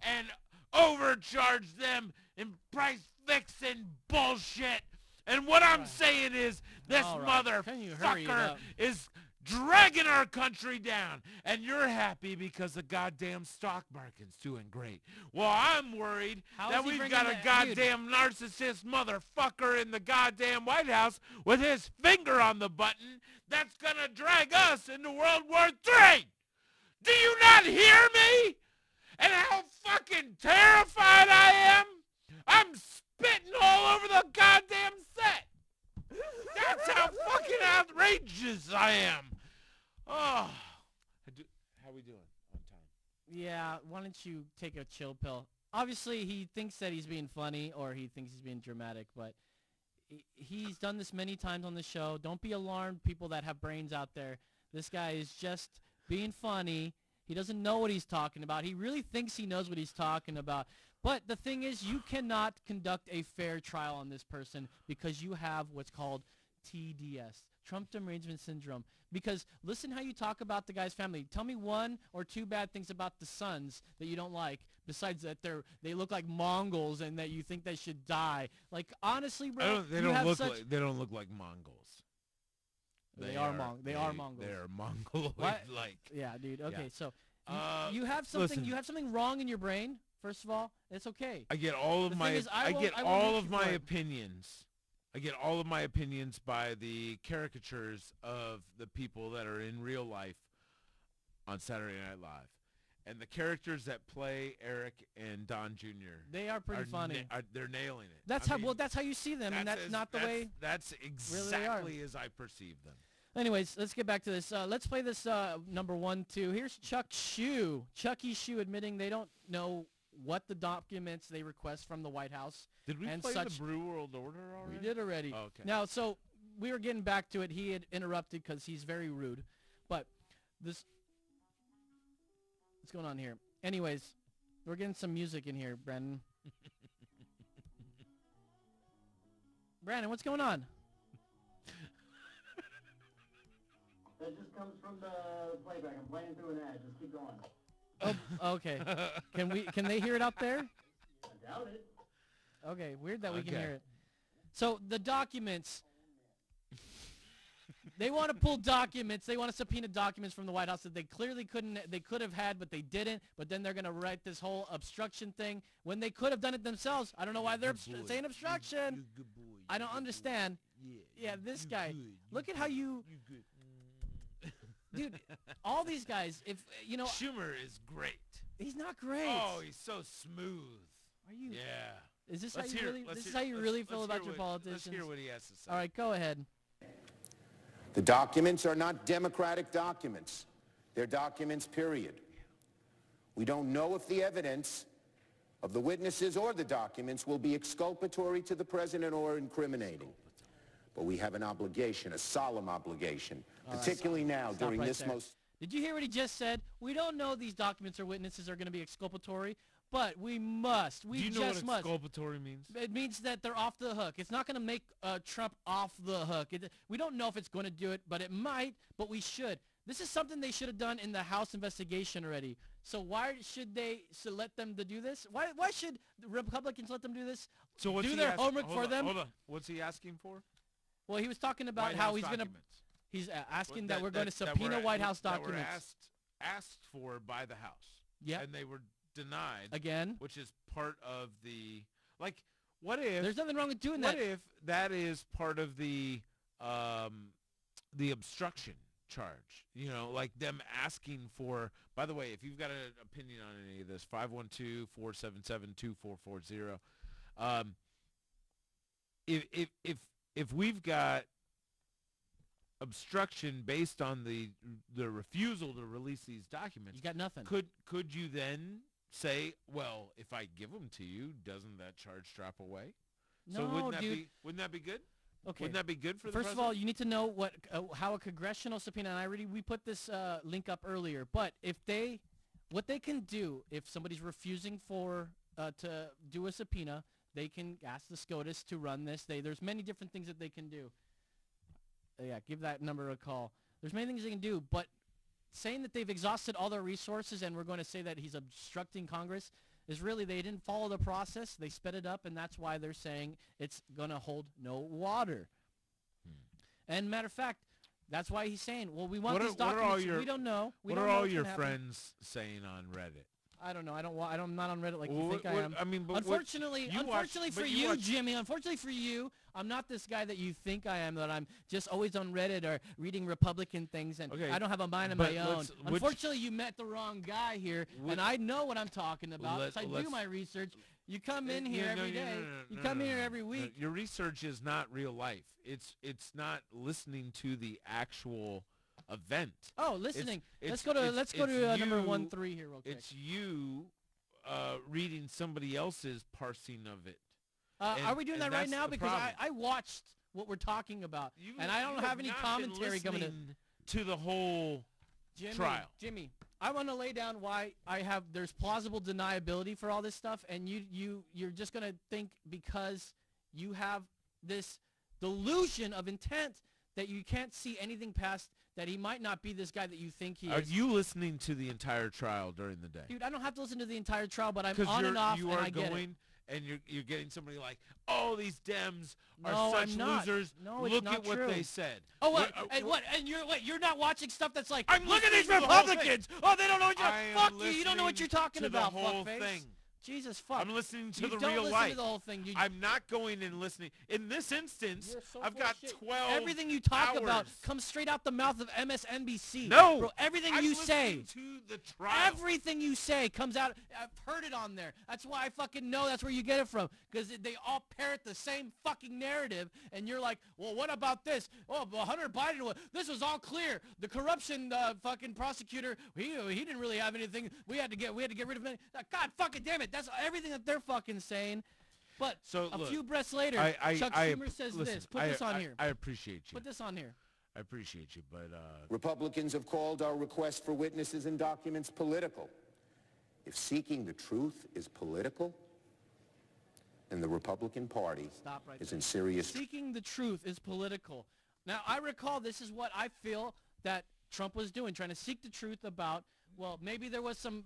and overcharge them in price fixing bullshit. And what I'm saying is this motherfucker is dragging our country down, and you're happy because the goddamn stock market's doing great. Well, I'm worried that we've got a goddamn narcissist motherfucker in the goddamn White House with his finger on the button that's gonna drag us into World War III. Do you not hear me? And how fucking terrified I am? I'm spitting all over the goddamn set. That's how fucking outrageous I am. Oh. How we doing on Yeah, why don't you take a chill pill? Obviously, he thinks that he's being funny or he thinks he's being dramatic, but he's done this many times on the show. Don't be alarmed, people that have brains out there. This guy is just being funny. He doesn't know what he's talking about. He really thinks he knows what he's talking about. But the thing is, you cannot conduct a fair trial on this person because you have what's called TDS, Trump Derangement Syndrome. Because listen how you talk about the guy's family. Tell me one or two bad things about the sons that you don't like, besides that they look like Mongols and that you think they should die. Like, honestly, bro, they don't look like Mongols. They are Mongols. They're Mongoloid like. Yeah, dude. Okay, Yeah. So you have something. Listen. You have something wrong in your brain. First of all, it's okay. I get all of my opinions. I get all of my opinions by the caricatures of the people that are in real life on Saturday Night Live. And the characters that play Eric and Don Jr. They are pretty funny. They're nailing it. That's how you see them, and that's not the way. That's exactly as I perceive them. Anyways, let's get back to this. Let's play this number 1, 2. Here's Chucky Shu admitting they don't know what the documents they request from the White House. Did we play the Brew World Order already? We did already. Oh, okay. Now, so we were getting back to it. He had interrupted because he's very rude. But this... What's going on here? Anyways, we're getting some music in here, Brandon. Brandon, what's going on? That just comes from the playback. I'm playing through an ad. Just keep going. Oh, okay. Can they hear it up there? I doubt it. Okay, weird that we can hear it. So the documents, they want to pull documents. They want to subpoena documents from the White House that they clearly could have had, but they didn't. But then they're going to write this whole obstruction thing when they could have done it themselves. I don't know why they're saying obstruction. I don't understand. Yeah, this guy. Look at how you... Dude, all these guys, if, you know... Schumer is great. He's not great. Oh, he's so smooth. Are you? Yeah. Is this how you really feel about your politicians? Let's hear what he has to say. All right, go ahead. The documents are not democratic documents. They're documents, period. We don't know if the evidence of the witnesses or the documents will be exculpatory to the president or incriminating. But we have an obligation, a solemn obligation, particularly now during this most... Did you hear what he just said? We don't know these documents or witnesses are going to be exculpatory, but we must. Do you know what exculpatory means? It means that they're off the hook. It's not going to make Trump off the hook. We don't know if it's going to do it, but it might, but we should. This is something they should have done in the House investigation already. So why should they let them to do this? Why should the Republicans let them do this? So what's do their homework for them? Hold on. What's he asking for? Well, he was talking about how he's going to... He's asking that we're going to subpoena White House documents. That were asked for by the House. Yeah. And they were denied. Again. Which is part of the... Like, what if... There's nothing wrong with doing that. What if that is part of the obstruction charge? You know, like them asking for... By the way, if you've got an opinion on any of this, 512-477-2440. If we've got obstruction based on the refusal to release these documents, you got nothing. Could you then say, well, if I give them to you, doesn't that charge drop away? No, so wouldn't that be good? Okay. Wouldn't that be good for the First president? of all, you need to know how a congressional subpoena, and we put this link up earlier, but what they can do if somebody's refusing to do a subpoena, they can ask the SCOTUS to run this. There's many different things that they can do. Yeah, give that number a call. There's many things they can do, but saying that they've exhausted all their resources and we're going to say that he's obstructing Congress is really they didn't follow the process. They sped it up, and that's why they're saying it's going to hold no water. And matter of fact, that's why he's saying, well, we want these documents. We don't know. What are all your friends saying on Reddit? I don't know. I'm not on Reddit like you think I am. I mean, but unfortunately for you, Jimmy, unfortunately for you, I'm not this guy that you think I am, that I'm just always on Reddit or reading Republican things, and I don't have a mind of my own. Unfortunately, you met the wrong guy here, and I know what I'm talking about because I do my research. You come in here every day. You come in here every week. Your research is not real life. It's not listening to the actual event. Oh, listening. It's- let's go to number you- 1-3 here real quick. It's you reading somebody else's parsing of it. Are we doing that right that's now? the Because problem. I watched what we're talking about, and I don't You have any not commentary been coming listening to the whole Jimmy, trial. Jimmy, I want to lay down why there's plausible deniability for all this stuff, and you're just gonna think because you have this delusion of intent that you can't see anything past that he might not be this guy that you think he is. Are you listening to the entire trial during the day? Dude, I don't have to listen to the entire trial, but I'm 'Cause on and off, you and are I get it. going and you're getting somebody like, oh, these Dems are No, such I'm not. losers. No, it's Look not at what true. they said. Oh, what? What- And what? And you're not watching stuff that's like, I'm look at these listening to the whole Republicans. Oh, they don't know what you're. I am Fuck you. You don't know what you're listening talking to the about. whole Fuckface. thing. Jesus fuck. I'm listening to You the don't real listen life. to the whole thing. I'm not going and listening. In this instance, You're so I've full got of shit. 12 Everything you talk about hours. comes straight out the mouth of MSNBC. No. Bro, everything I'm you say. listening to the trial. Everything you say comes out. I've heard it on there. That's why I fucking know that's where you get it from. Because they all parrot the same fucking narrative. And you're like, well, what about this? Oh, well, Hunter Biden, this was all clear. The corruption fucking prosecutor, he didn't really have anything. We had to get rid of him. God fucking damn it. That's everything that they're fucking saying. But So, a look, few breaths later, Chuck Schumer says this. Put this on here. I appreciate you. Put this on here. I appreciate you, but Republicans have called our request for witnesses and documents political. If seeking the truth is political, then the Republican Party Stop right is there. in serious Seeking the truth is political. Now, I recall this is what I feel that Trump was doing, trying to seek the truth about, well, maybe there was some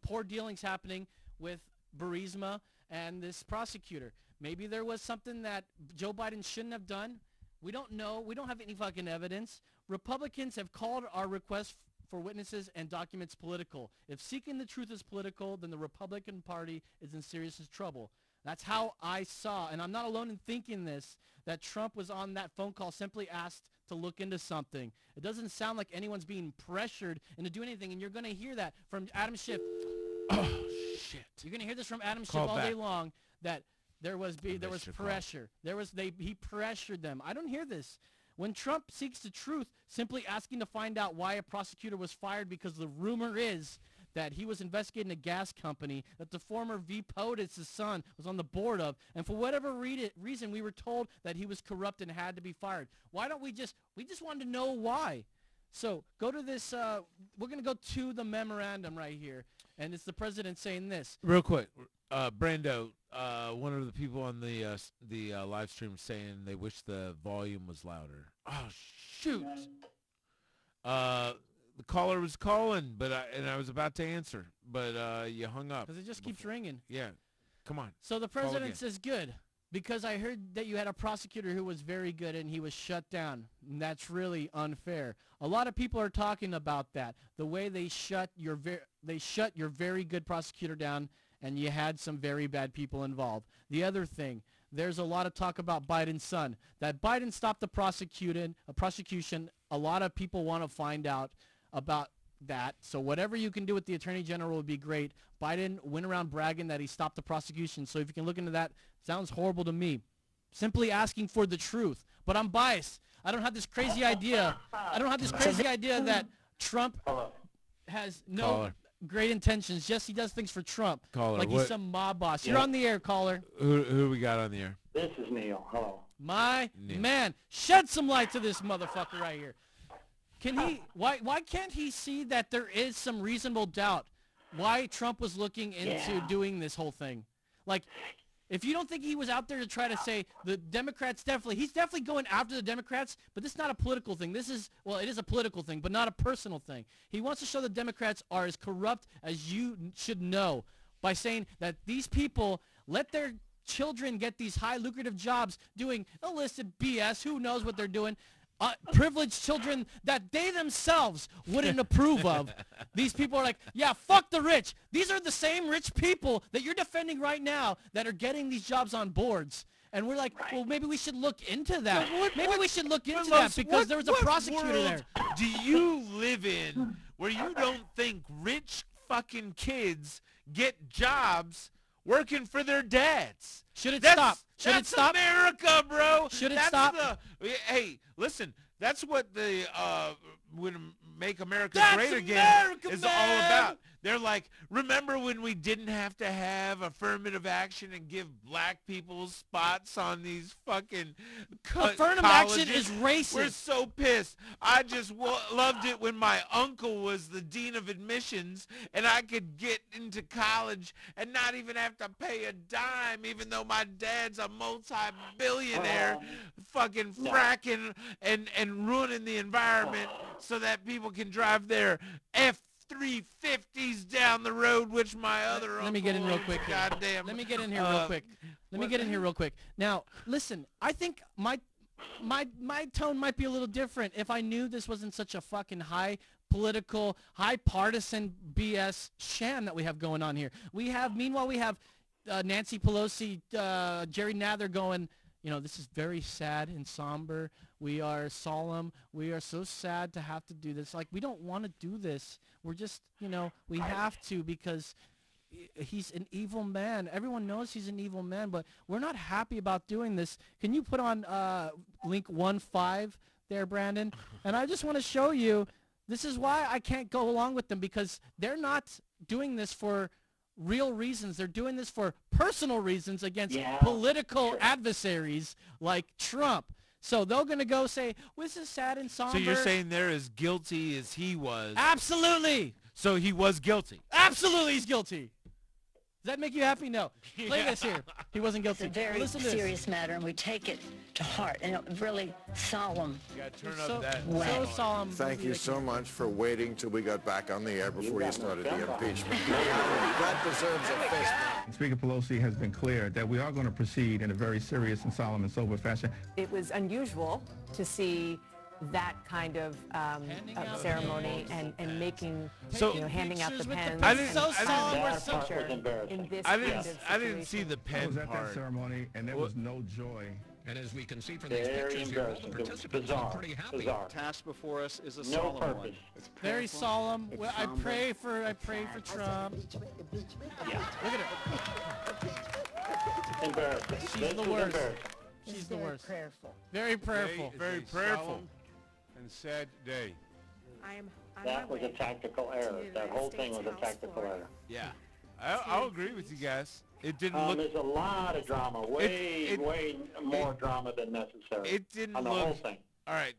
poor dealings happening with Burisma and this prosecutor. Maybe there was something that Joe Biden shouldn't have done. We don't know. We don't have any fucking evidence. Republicans have called our request for witnesses and documents political. If seeking the truth is political, then the Republican Party is in serious trouble. That's how I saw, and I'm not alone in thinking this, that Trump was on that phone call simply asked to look into something. It doesn't sound like anyone's being pressured into doing anything, and you're going to hear that from Adam Schiff. oh shit. You're going to hear this from Adam Schiff Call all back. day long, that there was missed your call. pressure. He pressured them. I don't hear this. When Trump seeks the truth, simply asking to find out why a prosecutor was fired because the rumor is that he was investigating a gas company that the former V. POTUS' son was on the board of, and for whatever reason we were told that he was corrupt and had to be fired. Why don't we just wanted to know why. So go to this, we're going to go to the memorandum right here, and it's the president saying this. Real quick, Brando, one of the people on the live stream saying they wish the volume was louder. Oh, shoot. The caller was calling, but I was about to answer, but you hung up. Because it just keeps ringing. Yeah. Come on. So the Call president again. says, good, because I heard that you had a prosecutor who was very good and he was shut down. And that's really unfair. A lot of people are talking about that. The way they shut your very good prosecutor down, and you had some very bad people involved. The other thing, there's a lot of talk about Biden's son. That Biden stopped the prosecution. A lot of people want to find out about that. So whatever you can do with the attorney general would be great. Biden went around bragging that he stopped the prosecution. So if you can look into that, sounds horrible to me. Simply asking for the truth. But I'm biased. I don't have this crazy idea. That Trump has no Caller. great intentions. Yes, he does things for Trump. Caller, like what- he's some mob boss. You're on the air, caller. Who we got on the air? This is Neil. Hello. My Neil. man, shed some light to this motherfucker right here. Can he? Why can't he see that there is some reasonable doubt why Trump was looking into doing this whole thing? Like, if you don't think he was out there to try to say the Democrats he's definitely going after the Democrats, but this is not a political thing. This is, well, it is a political thing, but not a personal thing. He wants to show the Democrats are as corrupt as you should know by saying that these people let their children get these high lucrative jobs doing illicit BS. Who knows what they're doing? Privileged children that they themselves wouldn't approve of. These people are like, yeah, fuck the rich. These are the same rich people that you're defending right now that are getting these jobs on boards. And we're like, well, maybe we should look into that. Maybe we should look into that because there was a prosecutor there. Do you live in where you don't think rich fucking kids get jobs working for their dads? Should it stop? Should it That's stop? America, bro. Should it That's stop? Hey, listen. That's what the when Make America That's Great Again America, is man! all about. They're like, remember when we didn't have to have affirmative action and give black people spots on these fucking Affirmative colleges? action is racist. We're so pissed. I just loved it when my uncle was the dean of admissions and I could get into college and not even have to pay a dime, even though my dad's a multi-billionaire fucking fracking and ruining the environment so that people can drive their F-350s down the road, which my other uncle Let me get in real quick. Goddamn. Let me get in here real quick. Let me get in here real quick. Now, listen, I think my tone might be a little different if I knew this wasn't such a fucking high political, high partisan BS sham that we have going on here. Meanwhile, we have Nancy Pelosi, Jerry Nadler going, you know, this is very sad and somber. We are solemn. We are so sad to have to do this. Like, we don't want to do this. We're just, you know, we have to because he's an evil man. Everyone knows he's an evil man, but we're not happy about doing this. Can you put on link 1.5 there, Brandon? And I just want to show you, this is why I can't go along with them, because they're not doing this for real reasons. They're doing this for personal reasons against political adversaries like Trump. So they're going to go say, well, this is sad and somber. So you're saying they're as guilty as he was? Absolutely. So he was guilty? Absolutely he's guilty. Does that make you happy? No. Play this here. He wasn't guilty. It's a very serious matter, and we take it to heart, and really solemn. You got to turn up that. So solemn. Thank you so much for waiting till we got back on the air before you started the impeachment. That deserves a fist. Speaker Pelosi has been clear that we are going to proceed in a very serious and solemn and sober fashion. It was unusual to see that kind of ceremony and making, handing out the pens. I didn't see the pen I was at part. that ceremony, and there was no joy. And as we can see from these pictures here, all the participants are pretty happy. The task before us is a solemn one. It's very solemn. Well, I pray for Trump. Yeah. Look at her. Embarrassing. She's the worst. She's the worst. Prayerful. Very prayerful. Very prayerful. And sad day. That was a tactical error. That whole thing was a tactical error. Yeah. I'll agree with you guys. It didn't look... There's a lot of drama. Way more drama than necessary. It didn't on the look... whole thing. All right.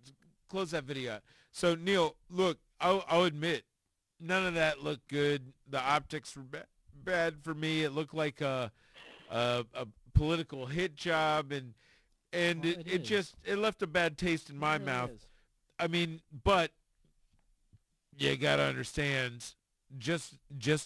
Close that video out. So, Neil, look, I'll admit, none of that looked good. The optics were bad for me. It looked like a political hit job, and it left a bad taste in my mouth. I mean, but you gotta understand, just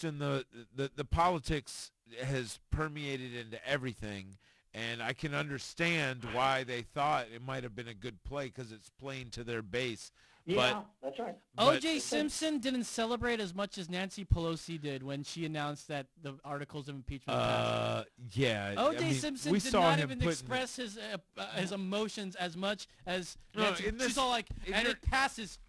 in the politics has permeated into everything, and I can understand why they thought it might have been a good play because it's playing to their base. Yeah, that's right. O.J. Simpson didn't celebrate as much as Nancy Pelosi did when she announced that the articles of impeachment passed. Yeah. O.J. Simpson did not even express his emotions as much as Nancy. She's all like, and it passes.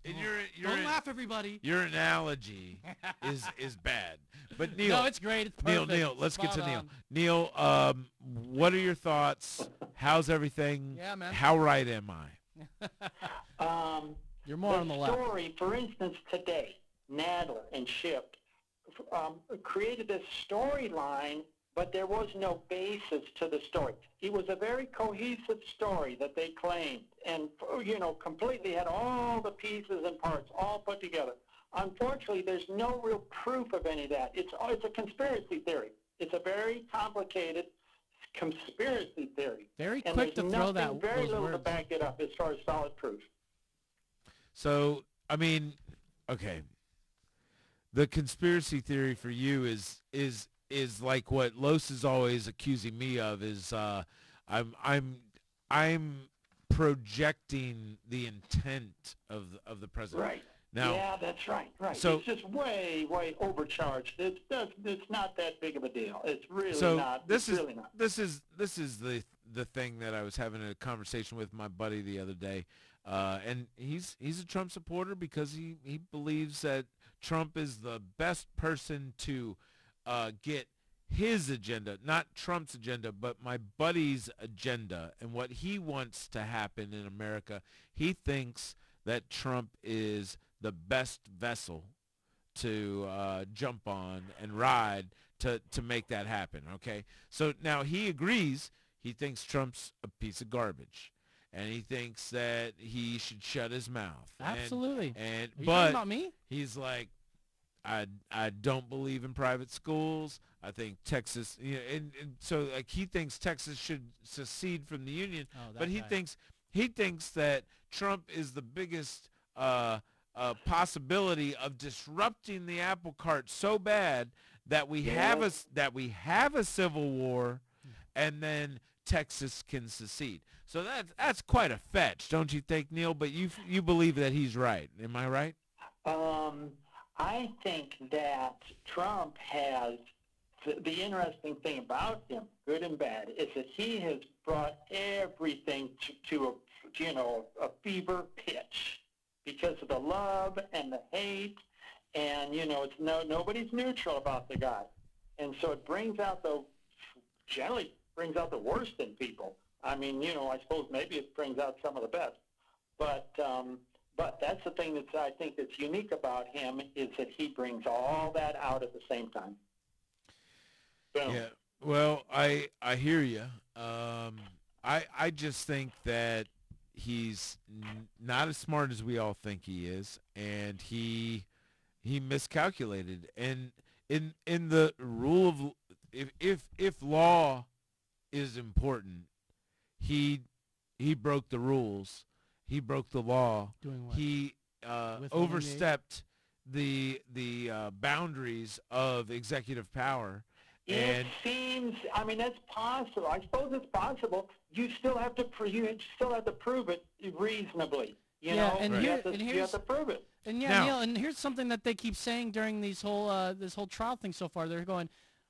Don't laugh, everybody. Your analogy is bad. But Neil, no, it's great. It's perfect. Neil, let's get to Neil. Neil, what are your thoughts? How's everything? Yeah, man. How right am I? You're more on the left. The story, for instance, today, Nadler and Schiff created this storyline, but there was no basis to the story. It was a very cohesive story that they claimed, and completely had all the pieces and parts all put together. Unfortunately, there's no real proof of any of that. It's a conspiracy theory. It's a very complicated conspiracy theory. Very and quick to throw very those little words. to back it up as far as solid proof. So, I mean, okay. The conspiracy theory for you is like what Los is always accusing me of is I'm projecting the intent of the president. Right. Now, yeah, that's right. Right. So, it's just way overcharged. It's not that big of a deal. It's really not. This is really not. This is the thing that I was having a conversation with my buddy the other day, and he's a Trump supporter because he believes that Trump is the best person to get his agenda, not Trump's agenda, but my buddy's agenda and what he wants to happen in America. He thinks that Trump is the best vessel to jump on and ride to make that happen, okay? So now he agrees. He thinks Trump's a piece of garbage, and he thinks that he should shut his mouth. Absolutely. And Are you but talking about me? he's like, I don't believe in private schools. I think Texas, and so like he thinks Texas should secede from the union, but he thinks that Trump is the biggest possibility of disrupting the apple cart so bad that we have a civil war, and then Texas can secede. So that's quite a fetch, don't you think, Neil? But you believe that he's right. Am I right? I think that Trump has, the interesting thing about him, good and bad, is that he has brought everything to a fever pitch because of the love and the hate, and it's nobody's neutral about the guy, and so it generally brings out the worst in people. I mean, I suppose maybe it brings out some of the best, but that's the thing that I think that's unique about him, is that he brings all that out at the same time. Boom. Yeah. Well, I hear you. I just think that he's not as smart as we all think he is, and he miscalculated. And in the rule of if law is important, he broke the rules. He broke the law. Doing what? He overstepped the boundaries of executive power. It seems. I mean, that's possible. I suppose it's possible. You still have to prove it reasonably. You know, and you have to prove it. And Neil, and here's something that they keep saying during this whole trial thing so far. They're going,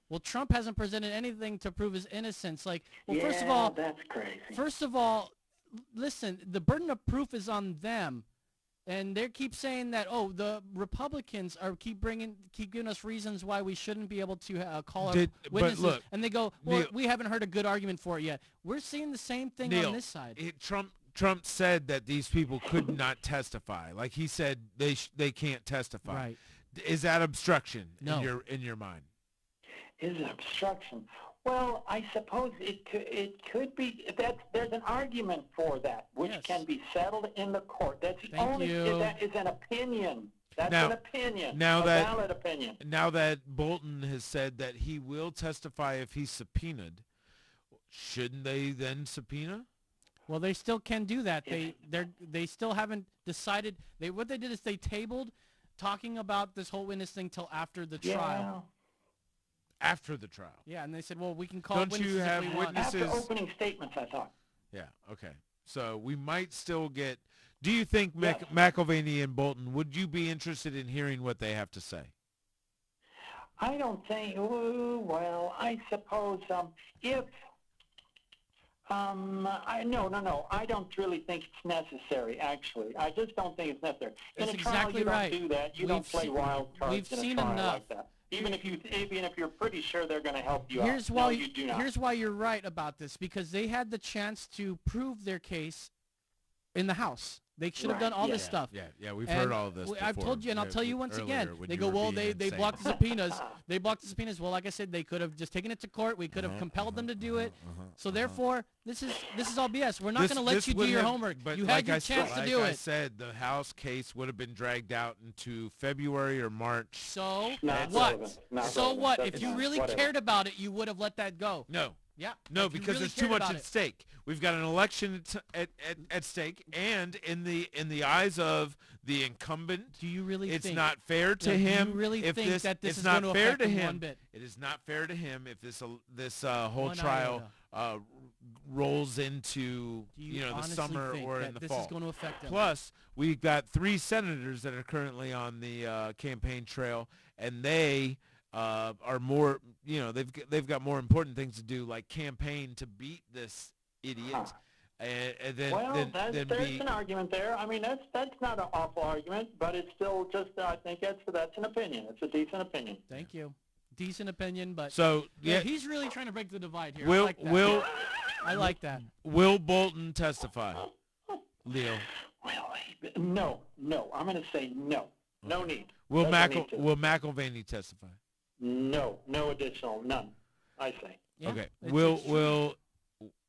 well, Trump hasn't presented anything to prove his innocence. Like, well, first of all, that's crazy. First of all, listen, the burden of proof is on them, and they keep saying that the Republicans keep giving us reasons why we shouldn't be able to call our witnesses. But look, and they go, well, Neil, we haven't heard a good argument for it yet. We're seeing the same thing Neil, on this side. Trump said that these people could not testify. Like he said, they can't testify. Right? Is that obstruction No. in your mind? Is it obstruction? Well, I suppose it could be. There's an argument for that, which can be settled in the court. That's the only. That is an opinion. That's an opinion. A valid opinion. Now that Bolton has said that he will testify if he's subpoenaed, shouldn't they then subpoena? Well, they still can do that. They still haven't decided. What they did is they tabled talking about this whole witness thing till after the trial. After the trial. Yeah, and they said, well, we can call Don't witnesses you have if we want. witnesses? After opening statements, I thought. Yeah, okay. So we might still get... Do you think McIlvaney and Bolton, would you be interested in hearing what they have to say? I don't think... well, I suppose if... No. I don't really think it's necessary, actually. I just don't think it's necessary. That's in a trial, exactly you right. don't do that. You don't play wild cards we've in a seen trial enough. like that. Even if you're pretty sure they're going to help you Here's out. why No, you do not. Here's why you're right about this, because they had the chance to prove their case in the House. They should have done all this stuff. Yeah, we've heard all of this before. I've told you, and I'll tell you once again. They go, well, they blocked the subpoenas. They blocked the subpoenas. Well, like I said, they could have just taken it to court. We could have compelled them to do it. So therefore, this is all BS. We're not going to let you do your homework. But you had your chance to do it. Like I said, the House case would have been dragged out into February or March. So what? So what? If you really cared about it, you would have let that go. No. Yeah. No, because there's too much at stake. We've got an election at stake, and in the eyes of the incumbent, do you really it's think not fair to him? Do you really think that this it's is not going to fair affect to him him. one bit? It is not fair to him if this whole trial rolls into the summer or in the fall. This is going to affect him? Plus, we've got 3 senators that are currently on the campaign trail, and they are more, they've got more important things to do, like campaign to beat this idiot. And then, there's an argument there. I mean, that's not an awful argument, but it's still just, I think that's an opinion. It's a decent opinion. Thank you. decent opinion, but So, yeah. he's really trying to break the divide here. Will I like that. I like that. Will Bolton testify? Leo. No. I'm going to say no. No need. Will Doesn't need to. McIlvaney testify? No additional, none, I say. Yeah, Okay. it's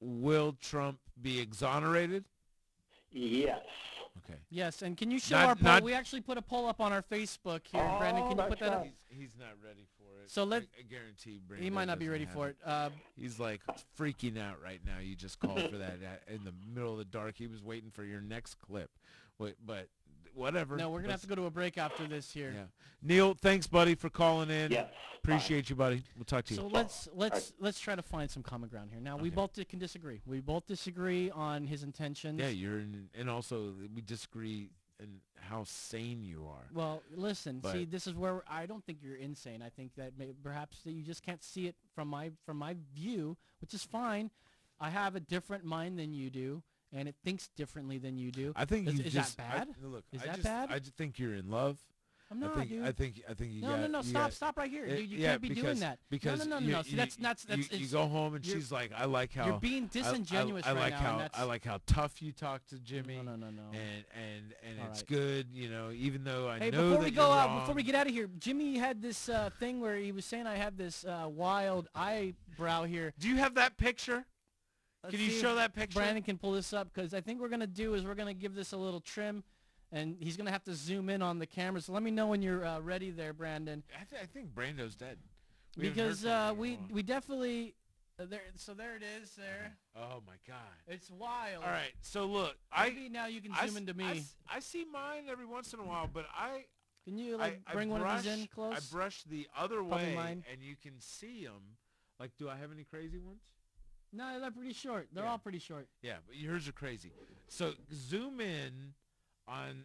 Will Trump be exonerated? Yes. Okay. Yes, and can you show Not- our poll? not- We actually put a poll up on our Facebook here. Brandon, can you put that up? He's not ready for it. So I guarantee Brandon he might not be doesn't ready have for it. He's like freaking out right now. You just called for that in the middle of the dark. He was waiting for your next clip. But whatever. No, we're going to have to go to a break after this here. Yeah. Neil, thanks, buddy, for calling in. Yes. Appreciate you, buddy. We'll talk to you. So let's try to find some common ground here. Now, we both can disagree. We both disagree on his intentions. Yeah, and also we disagree in how sane you are. Well, listen, But- see, this is where I don't think you're insane. I think that perhaps that you just can't see it from my view, which is fine. I have a different mind than you do, and it thinks differently than you do. I think is that bad? Is that bad? I just think you're in love. I'm not, dude. I think you got. No, stop right here, dude. You can't be doing that. Because no. See, that's you go home and she's like, I like how you're being disingenuous I like right now. how I like how tough you talk to Jimmy. No. And it's right. good, even though I Hey, know before that we go you're out, wrong. before we get out of here, Jimmy had this thing where he was saying I have this wild eyebrow here. Do you have that picture? Let's Can you see show if that picture? Brandon can pull this up because I think we're going to give this a little trim, and he's going to have to zoom in on the camera. So let me know when you're ready there, Brandon. I think Brando's dead. Because we definitely there. So there it is there. Oh my God. It's wild. All right. So look, Maybe now you can zoom into me. I see mine every once in a while, but Can you I bring one brush, of these in close? I brush the other Probably way, mine. and you can see them. Like, do I have any crazy ones? No, they're pretty short. They're all pretty short. Yeah, but yours are crazy. So zoom in on,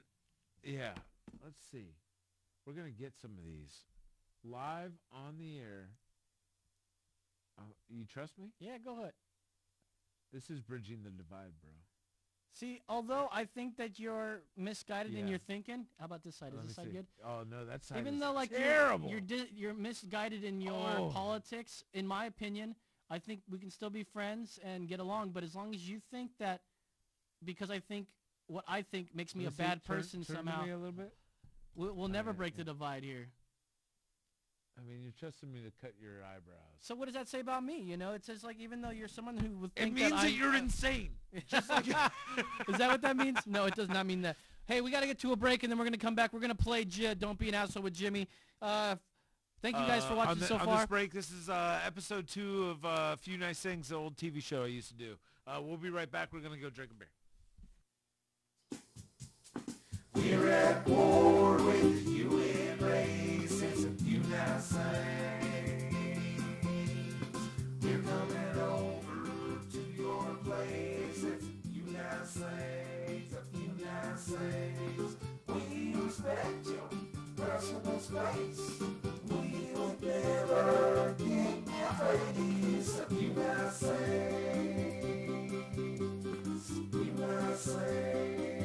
let's see. We're going to get some of these live on the air. You trust me? Yeah, go ahead. This is bridging the divide, bro. See, although I think that you're misguided in Yeah. your thinking. How about this side? Let Is me this side see. good? Oh, no, that side Even is though like terrible. you're misguided in your politics, in my opinion, I think we can still be friends and get along. But as long as you think that, because I think what I think makes me a bad person turn somehow, to me a little bit. we'll never break the divide here. I mean, you're trusting me to cut your eyebrows. So what does that say about me? It says like even though you're someone who would think It means that I'm, you're insane. Just like is that what that means? No, it does not mean that. Hey, we got to get to a break, and then we're going to come back. We're going to play Don't Be an Asshole with Jimmy. Thank you guys for watching so far. On this break, this is episode 2 of A Few Nice Things, the old TV show I used to do. We'll be right back. We're going to go drink a beer. We're at war with UN races, a few nice things. We're coming over to your place. It's a few nice things, a few nice things. We respect your personal space. We would never get praise. A few nice things, a few nice things.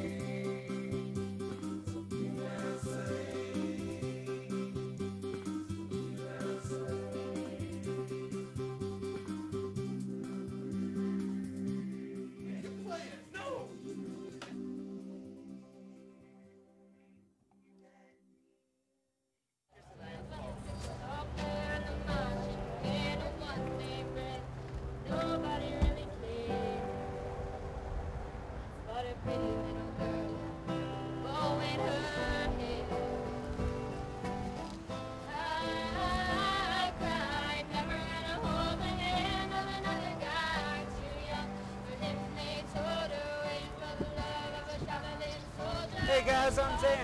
Hey guys, I'm Zan.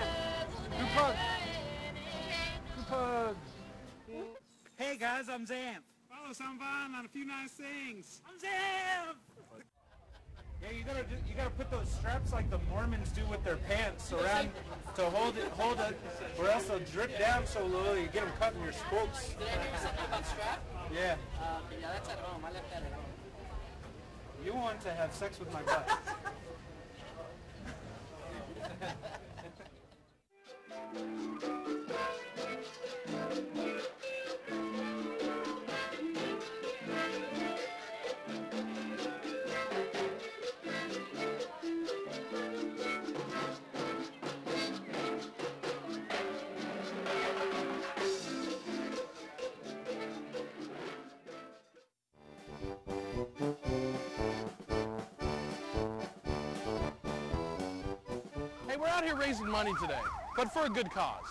Group hug. Hey guys, I'm Zan. Follow some fun on A Few Nice Things. I'm Zan. Yeah, you gotta put those straps like the Mormons do with their pants around to hold it, or else they'll drip down so low you get them cut in your spokes. Yeah. Yeah, that's at home. I left that at home. You want to have sex with my butt. out here raising money today, but for a good cause.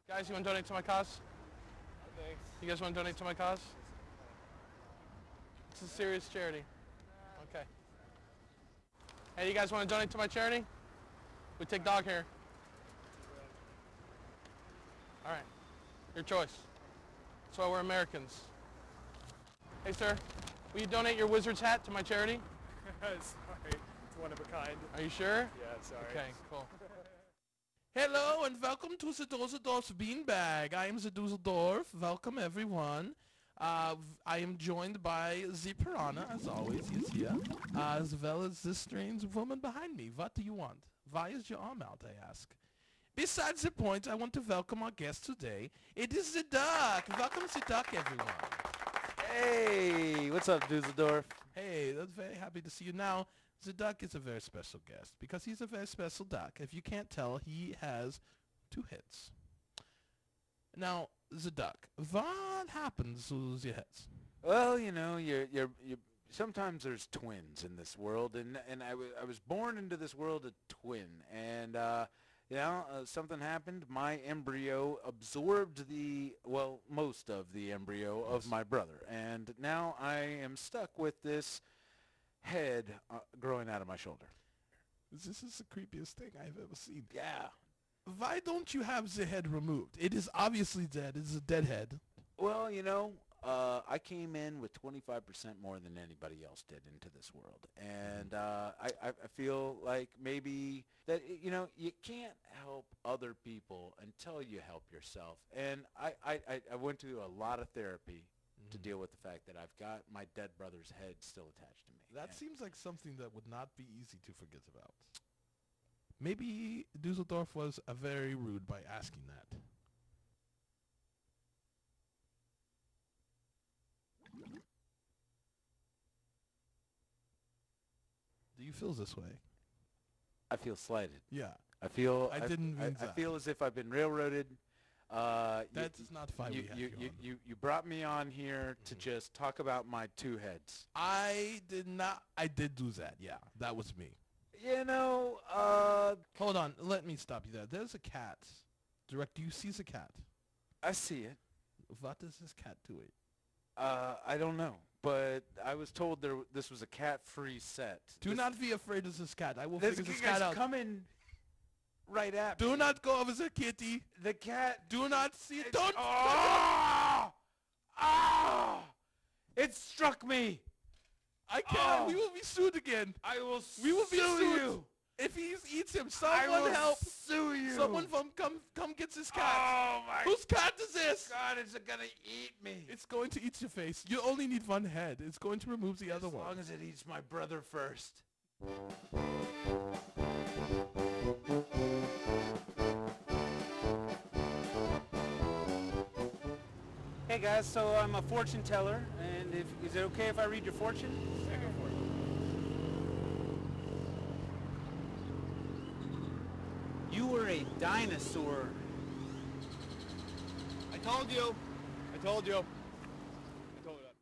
Guys, you want to donate to my cause? Thanks. You guys want to donate to my cause? It's a serious charity. Okay. Hey, you guys want to donate to my charity? We take dog hair. All right. Your choice. That's why we're Americans. Hey, sir. Will you donate your wizard's hat to my charity? Sorry. It's one of a kind. Are you sure? Yeah, sorry. Okay, cool. Hello and welcome to the Dusseldorf's Beanbag. I am the Dusseldorf. Welcome everyone. I am joined by the Piranha, as always. He's here. As well as this strange woman behind me. What do you want? Why is your arm out, I ask? Besides the point, I want to welcome our guest today. It is the Duck. Welcome the Duck, everyone. Hey, what's up, Dusseldorf? Hey, that's very happy to see you. Now, the Duck is a very special guest because he's a very special Duck. If you can't tell, he has 2 heads. Now, the Duck, what happens to the heads? Well, you know, you're sometimes there's twins in this world, and I was born into this world a twin, and something happened. My embryo absorbed most of the embryo of my brother, and now I am stuck with this head growing out of my shoulder. This is the creepiest thing I've ever seen. Yeah. Why don't you have the head removed? It is obviously dead. It is a dead head. Well, you know, I came in with 25% more than anybody else did into this world. And I feel like maybe that, you know, you can't help other people until you help yourself. And I went to a lot of therapy to deal with the fact that I've got my dead brother's head still attached to me. That seems like something that would not be easy to forget about. Maybe Dusseldorf was very rude by asking that. Do you feel this way? I feel slighted. Yeah. I feel I didn't mean I that. feel as if I've been railroaded. That is not fine. You brought me on here to just talk about my 2 heads. I did not. I did do that. Yeah, that was me. You know, hold on. Let me stop you there. There's a cat. Do you see the cat? I see it. What is this cat doing? I don't know, but I was told this was a cat-free set. Do not be afraid of this cat. I will figure this cat out. Coming right at me. Do not go over the kitty. The cat. Do not see it. Don't. It struck me. I can't. We will be sued again. I will We will be sue sued. you. If he eats him, I someone will help. Sue you. Someone come get this cat. Oh my. Whose cat is this? God, it's gonna eat me. It's going to eat your face. You only need one head. It's going to remove the other one. As long as it eats my brother first. Hey guys, so I'm a fortune teller, and is it okay if I read your fortune? Yeah, go for it. You were a dinosaur. I told you. I told you. I told you that.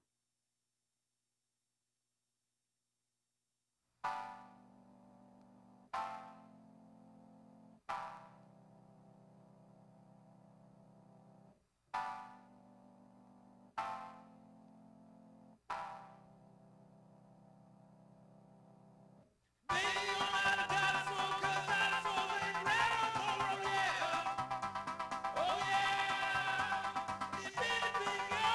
Oh yeah!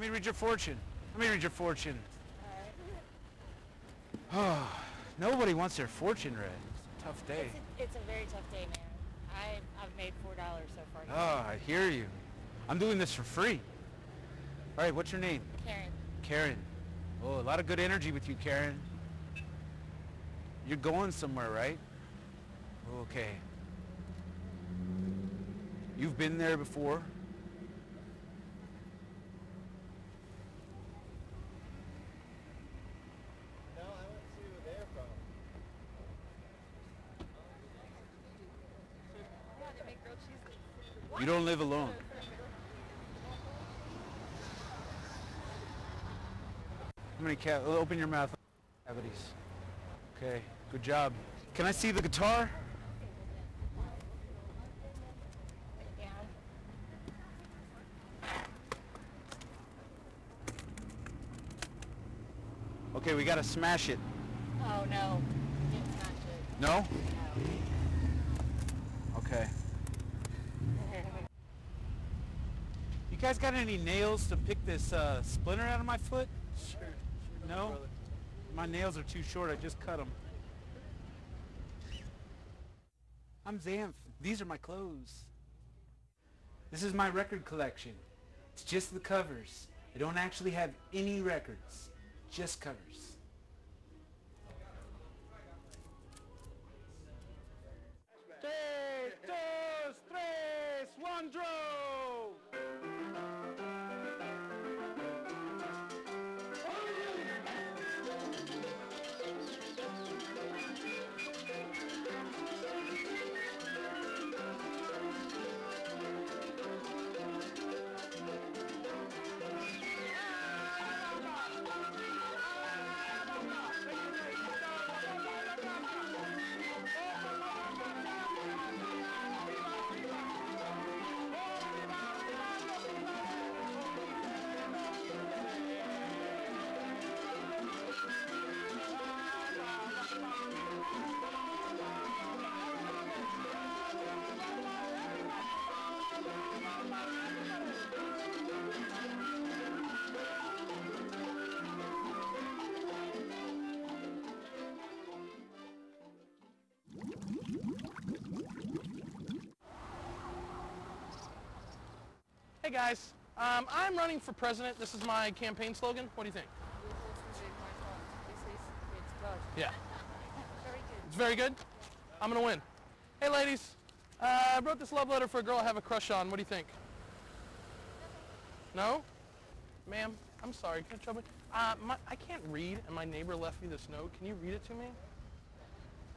me read your fortune. Let me read your fortune. All right. Oh, nobody wants their fortune read. It's a tough day. It's a very tough day, man. I've made $4 so far. Oh, I hear you. I'm doing this for free. All right, what's your name? Karen. Karen. Oh, a lot of good energy with you, Karen. You're going somewhere, right? Okay. You've been there before? No, I went to where they're from. Yeah, they make grilled cheeses. You don't live alone. How many open your mouth. Cavities. Okay, good job. Can I see the guitar? Okay, we gotta smash it. Oh no, you didn't smash it. No? Okay. You guys got any nails to pick this splinter out of my foot? Sure. No? Brother. My nails are too short. I just cut them. I'm Xanth. These are my clothes. This is my record collection. It's just the covers. I don't actually have any records. Just covers. Tres, dos, tres, one, draw! Hey guys, I'm running for president. This is my campaign slogan. What do you think? Yeah. Very good. It's very good? I'm gonna win. Hey ladies, I wrote this love letter for a girl I have a crush on. What do you think? No? Ma'am, I'm sorry. Can I trouble you? I can't read, and my neighbor left me this note. Can you read it to me?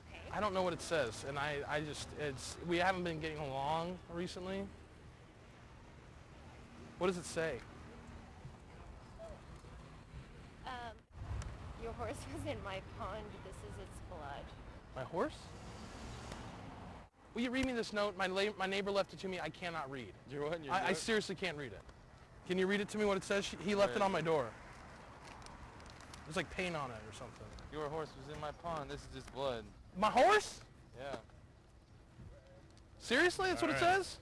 Okay. I don't know what it says, and we haven't been getting along recently. What does it say? Your horse was in my pond. This is its blood. My horse? Will you read me this note? My neighbor left it to me. I cannot read. You're what? I seriously can't read it. Can you read it to me what it says? He left it on my door. There's like paint on it or something. Your horse was in my pond. This is just blood. My horse? Yeah. Seriously? That's what it says?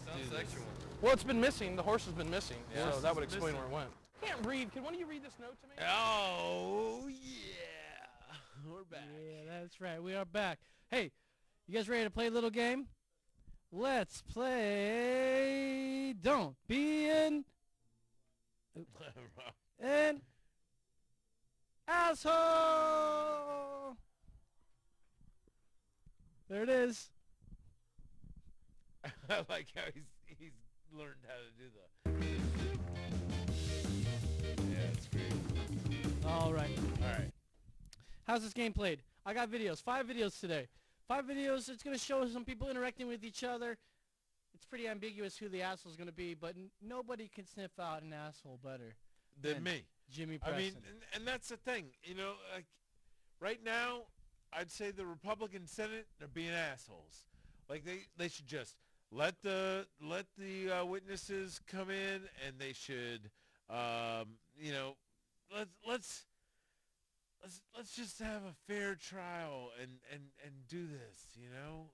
Sounds sexual. Well, it's been missing. The horse has been missing, Yeah. so that would explain where it went. I can't read. Can one of you read this note to me? Oh, yeah. We're back. Yeah, that's right. We are back. Hey, you guys ready to play a little game? Let's play Don't Be an Asshole. There it is. I like how he's learned how to do the. Yeah, it's great. All right. All right. How's this game played? I got videos. 5 videos today. 5 videos. It's going to show some people interacting with each other. It's pretty ambiguous who the asshole's going to be, but nobody can sniff out an asshole better Than me. Jimmy Preston. I mean, and that's the thing. You know, like, right now, I'd say the Republican Senate, they're being assholes. Like, they should just let the witnesses come in, and they should, you know, let's let's just have a fair trial and do this, you know.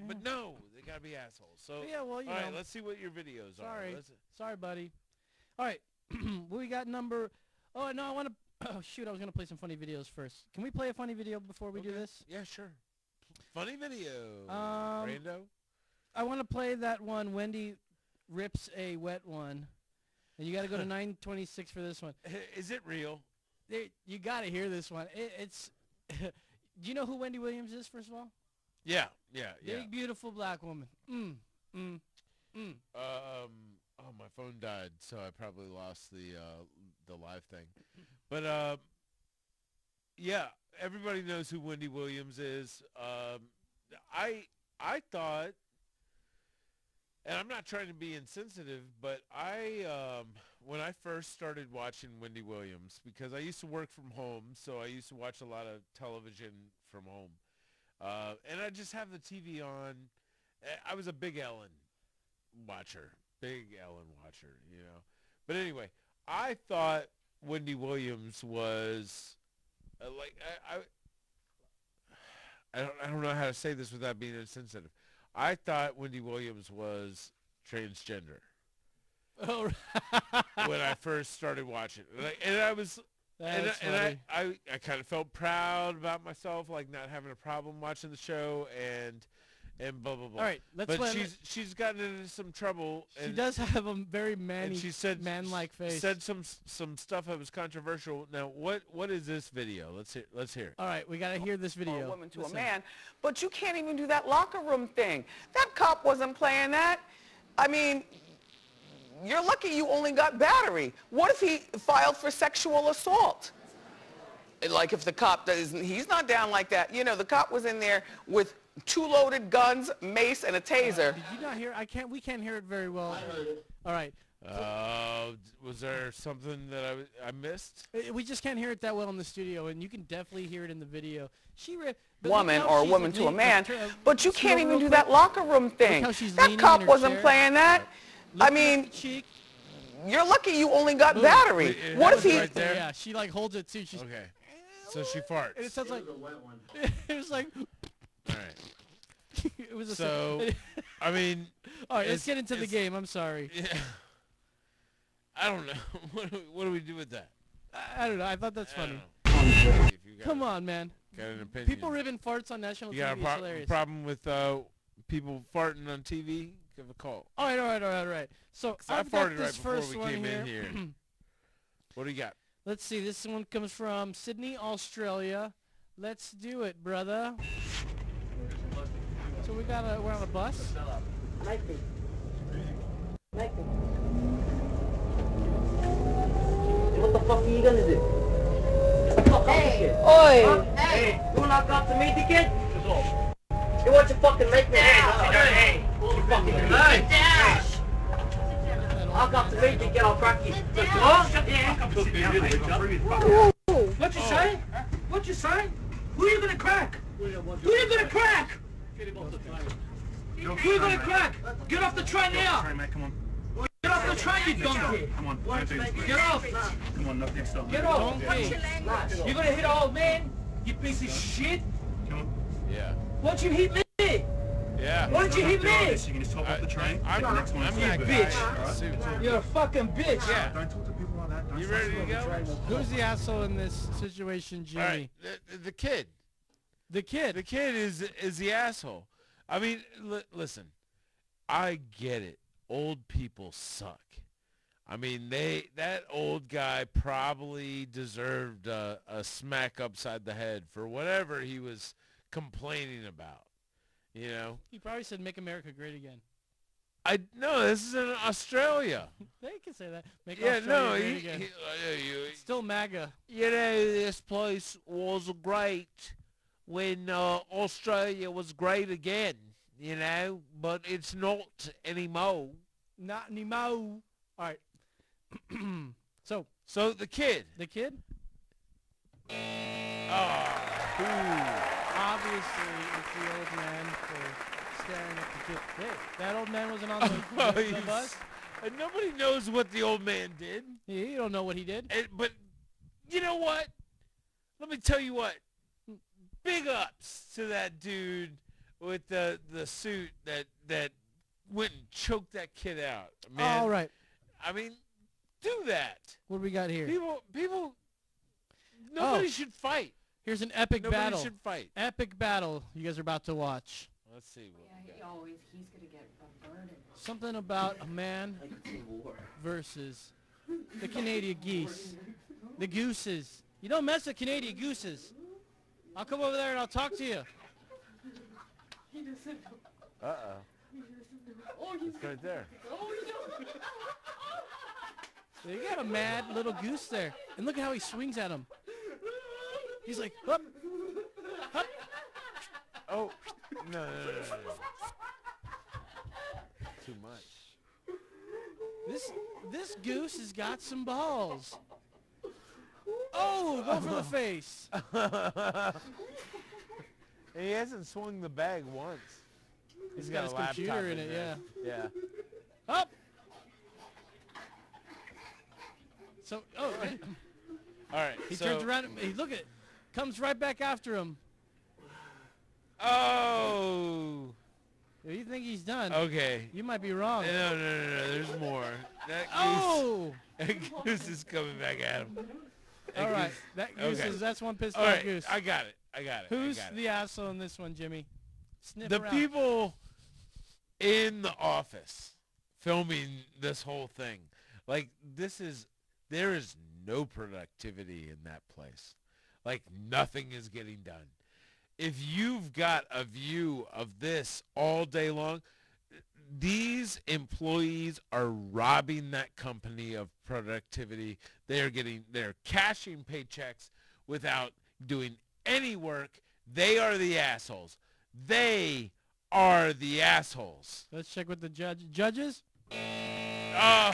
But no, they gotta be assholes. So yeah, well, you all know. right, let's see what your videos are. Sorry, buddy. All right, we got number. Oh no, I want to. Oh shoot, I was gonna play some funny videos first. Can we play a funny video before we do this? Yeah, sure. Funny video. Brando. I want to play that one. Wendy rips a wet one, and you got to go to 926 for this one. Is it real? You got to hear this one. It's. Do you know who Wendy Williams is? First of all. Yeah. Big beautiful black woman. Oh, my phone died, so I probably lost the live thing. But yeah, everybody knows who Wendy Williams is. I thought, and I'm not trying to be insensitive, but when I first started watching Wendy Williams, because I used to work from home, so I used to watch a lot of television from home, and I just have the TV on. I was a big Ellen watcher, you know. But anyway, I thought Wendy Williams was like I don't know how to say this without being insensitive. I thought Wendy Williams was transgender. Oh, when I first started watching, and I was, and I kind of felt proud about myself, like not having a problem watching the show, and blah blah blah. All right, she's gotten into some trouble. She does have a very man-like face. Said some stuff that was controversial. Now, what is this video? Let's hear it. All right, we gotta hear this video. A woman to a man, but you can't even do that locker room thing. That cop wasn't playing that. I mean, you're lucky you only got battery. What if he filed for sexual assault? Like if the cop he's not down like that. You know, the cop was in there with 2 loaded guns, mace, and a taser. Did you not hear? We can't hear it very well. I heard it. All right. Was there something that I missed? We just can't hear it that well in the studio, and you can definitely hear it in the video. Woman or a woman to a man, but you can't even do that locker room thing. That cop wasn't playing that. I mean, you're lucky you only got battery. What if he? Right there? Yeah, she like holds it too. She's okay. So she farts. And it sounds like it was like. All right. It was so. I mean. All right, let's get into the game. I'm sorry. Yeah. I don't know. What do we do with that? I don't know. I thought that's funny. Come on, man. Got an opinion. People ripping farts on national TV is hilarious. Problem with people farting on TV? Give a call. All right. So I've got this first one here. What do you got? Let's see. This one comes from Sydney, Australia. Let's do it, brother. So we're on a bus. What the fuck are you gonna do? Hey! Oi! Hey! You wanna knock off the meat again? You want to fucking make me hey! You fucking hey! Knock off the meat again, I'll crack you. What you say? What you say? Who are you gonna crack? Who are you gonna crack? Who are you gonna crack? Get off the train now! Get off the train, you donkey! Come on, get off! Come on, nothing, stop. Get off! You're gonna hit an old man? You piece of shit! Yeah. Why'd you hit me? Yeah. Why did you hit me? You can just top off the train. I'm that bitch. You're a fucking bitch. Yeah. Don't talk to people like that. You ready to go? Who's the asshole in this situation, Jimmy? All right. The kid. The kid. The kid is the asshole. I mean, listen. I get it. Old people suck. I mean, that old guy probably deserved a smack upside the head for whatever he was complaining about. You know? He probably said, "Make America Great Again." No, this is in Australia. They can say that. Make Yeah, Australia no, great again. Still MAGA. You know, this place was great when Australia was great again. You know, but it's not anymore. Not anymore. All right. So the kid. The kid? Obviously, it's the old man for staring at the kid. Hey, that old man wasn't on the bus? And nobody knows what the old man did. Yeah, you don't know what he did. But you know what? let me tell you what. Big ups to that dude with the suit that went and choked that kid out. Man, all right. I mean, do that. What do we got here? People. Nobody should fight. Here's an epic Nobody battle. should fight. Epic battle you guys are about to watch. Let's see. What we got. He's going to get bombarded. Something about a man versus the Canadian geese. The gooses. You don't mess with Canadian gooses. I'll come over there and I'll talk to you. Uh-oh. It's right there. So you got a mad little goose there. And look at how he swings at him. He's like, hup, hup. Oh, no. Too much. This goose has got some balls. Oh, go for the face. He hasn't swung the bag once. He's got his computer in it, yeah. Yeah. Up. So, all right. He turns around. Look at it. Comes right back after him. Oh. Do you think he's done? Okay. You might be wrong. No. There's more. That goose is coming back at him. All right. That goose is, that's one pissed all off right. goose. I got it. Who's the asshole in this one, Jimmy? Sniff the around. people in the office filming this whole thing. Like, there is no productivity in that place. Like, nothing is getting done. If you've got a view of this all day long, these employees are robbing that company of productivity. They're cashing paychecks without doing any work. They are the assholes. They are the assholes. Let's check with the judges. Oh.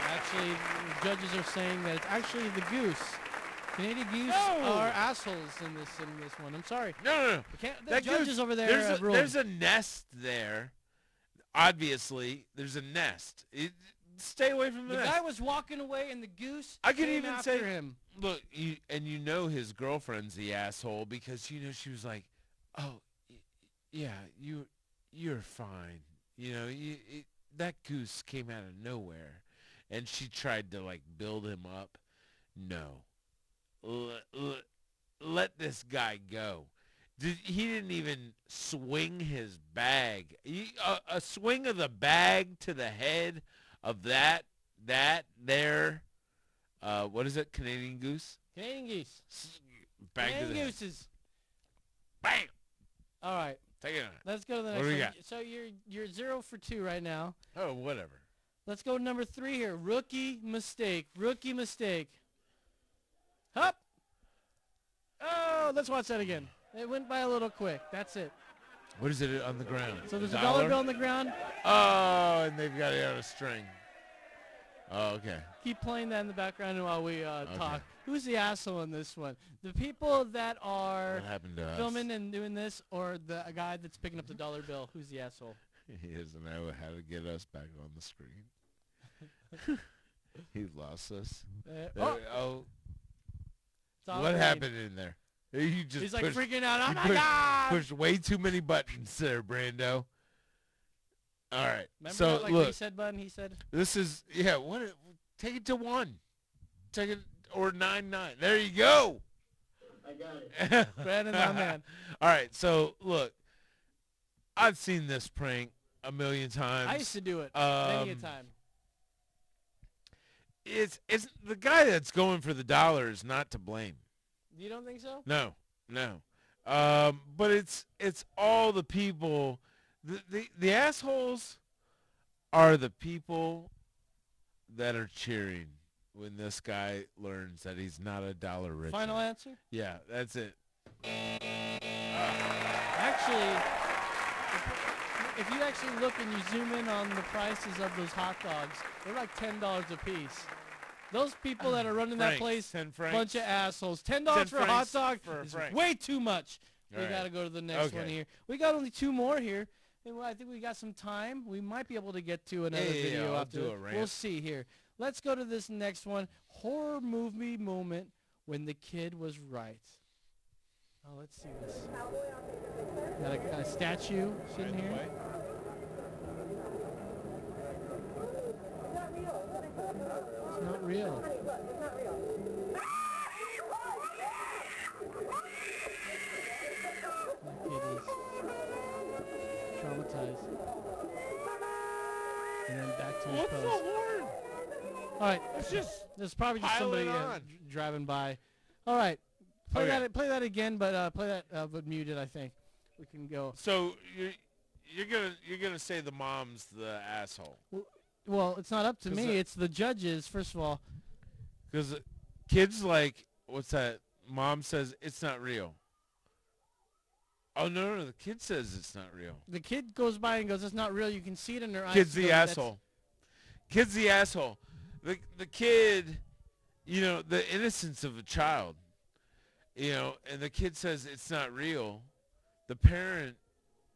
Actually, the judges are saying that it's actually the goose. Canadian geese are assholes in this one. I'm sorry. No. The judges over there have ruled. There's a nest there. Obviously, there's a nest. Stay away from the nest. The guy was walking away, and the goose I could came even after say, him. Look, you know his girlfriend's the asshole because she was like, oh, yeah, you're fine. That goose came out of nowhere, and she tried to like build him up. No. Let this guy go. He didn't even swing his bag. A swing of the bag to the head of that there, what is it, Canadian goose? Canadian geese. Bag Canadian to the gooses. Bam! All right. Take it on. Let's go to the next What do we one. got? So you're 0 for 2 right now. Oh, whatever. Let's go to number 3 here. Rookie mistake. Rookie mistake. Hup. Oh, let's watch that again. It went by a little quick. That's it. What is it on the ground? So there's a dollar bill on the ground. Oh, and they've got it on a string. Oh, okay. Keep playing that in the background while we talk. Who's the asshole in this one? The people that are What happened to us? filming and doing this, or the guy that's picking up the dollar bill? Who's the asshole? He doesn't know how to get us back on the screen. He lost us. What happened in there? You just He's like pushed, freaking out. Oh you my God! Pushed way too many buttons there, Brando. All right. Remember so that, like look, reset button he said? this is take it to 1. Take it or 9-9. There you go. I got it. Brandon, my man. All right. So look, I've seen this prank a million times. I used to do it many a time. It's the guy that's going for the dollar is not to blame. You don't think so? No. But it's all the people. The assholes are the people that are cheering when this guy learns that he's not a dollar rich. Final answer? Yeah, that's it. Actually, if you actually look and you zoom in on the prices of those hot dogs, they're like $10 a piece. Those people that are running that place, 10 francs. bunch of assholes. $10 for a hot dog is franc. way too much. We All got to right. go to the next one here. We got only 2 more here. And I think we got some time. We might be able to get to another video I'll after. do a rant. We'll see here. Let's go to this next one. Horror movie moment when the kid was right. Oh, let's see this. Got a statue sitting here. It's not real. That kid is traumatized. And then back to his What's post. the horn? All right, It's just there's probably just piling somebody on. driving by. All right, play Okay. that again, but play that but muted. I think we can go. So you're gonna say the mom's the asshole? Well, it's not up to 'Cause me. It's the judges, first of all. Because kids like, what's that? Mom says it's not real. Oh no, the kid says it's not real. The kid goes by and goes, "It's not real." You can see it in their eyes. Kid's the going, "That's-" asshole. Kid's the asshole. The kid, you know, the innocence of a child, you know, and the kid says it's not real. The parent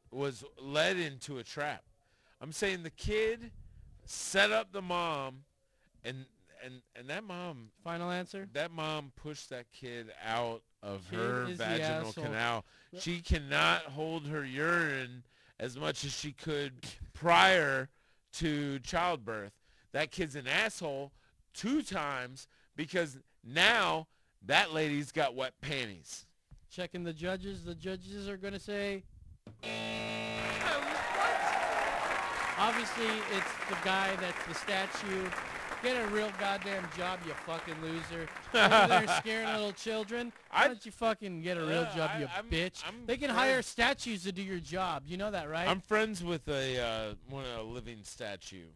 was led into a trap. I'm saying the kid set up the mom, and that mom. Final answer? That mom pushed that kid out of Kid her is the vaginal asshole. canal. She cannot hold her urine as much as she could prior to childbirth. That kid's an asshole 2 times because now that lady's got wet panties. Checking the judges. The judges are going to say, obviously, it's the guy that's the statue. Get a real goddamn job, you fucking loser. Over there scaring little children. Why don't you fucking get a real job, you bitch? They can hire statues to do your job. You know that, right? I'm friends with a living statue.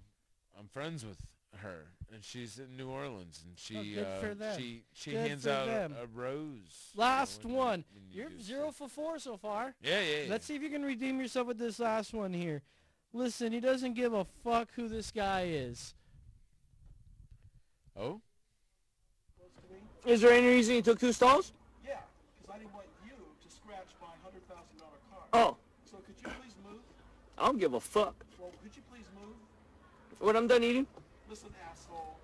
I'm friends with her, and she's in New Orleans, and she good for them. she Good hands for out them. a rose. Last you know, one. when you You're do 0 for 4 so far. Yeah. Let's see if you can redeem yourself with this last one here. Listen, he doesn't give a fuck who this guy is. Oh? Is there any reason you took 2 stalls? Yeah, because I didn't want you to scratch my $100,000 car. Oh. So could you please move? I don't give a fuck. Well, could you please move? When I'm done eating? Listen, asshole.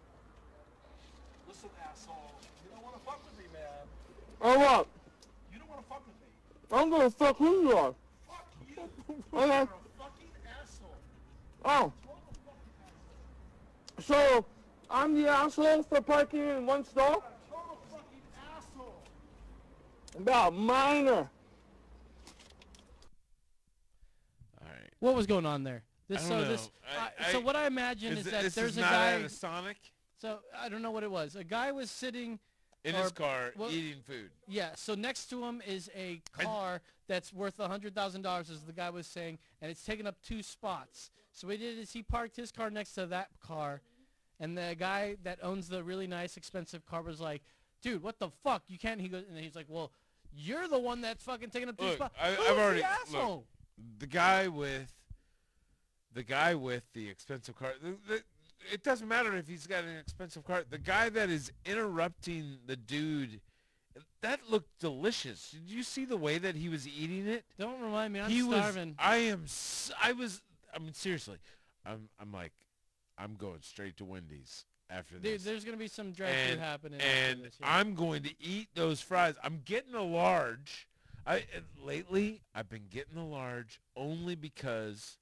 Listen, asshole. You don't want to fuck with me, man. Oh, what? You don't want to fuck with me. I'm gonna fuck who you are. Fuck you. Okay. You're a fucking asshole. Oh. So, I'm the asshole for parking in 1 stall? Total fucking asshole. About minor. What was going on there? I don't know. So what I imagine is that this there's is a not guy. at a Sonic So I don't know what it was. A guy was sitting in his car eating food. Yeah. So next to him is a car that's worth $100,000, as the guy was saying, and it's taking up 2 spots. So what he did is he parked his car next to that car, and the guy that owns the really nice, expensive car was like, "Dude, what the fuck? You can't." He goes, and then he's like, "Well, you're the one that's fucking taking up 2 Look, spots." I've Who's already the asshole? look, the guy with the expensive car. It doesn't matter if he's got an expensive car. The guy that is interrupting the dude, that looked delicious. Did you see the way that he was eating it? Don't remind me. I'm He starving. I mean, seriously. I'm like, I'm going straight to Wendy's after Dude, this. there's gonna be some drive-through happening. after And this, yeah. I'm going to eat those fries. I'm getting a large. Lately, I've been getting a large only because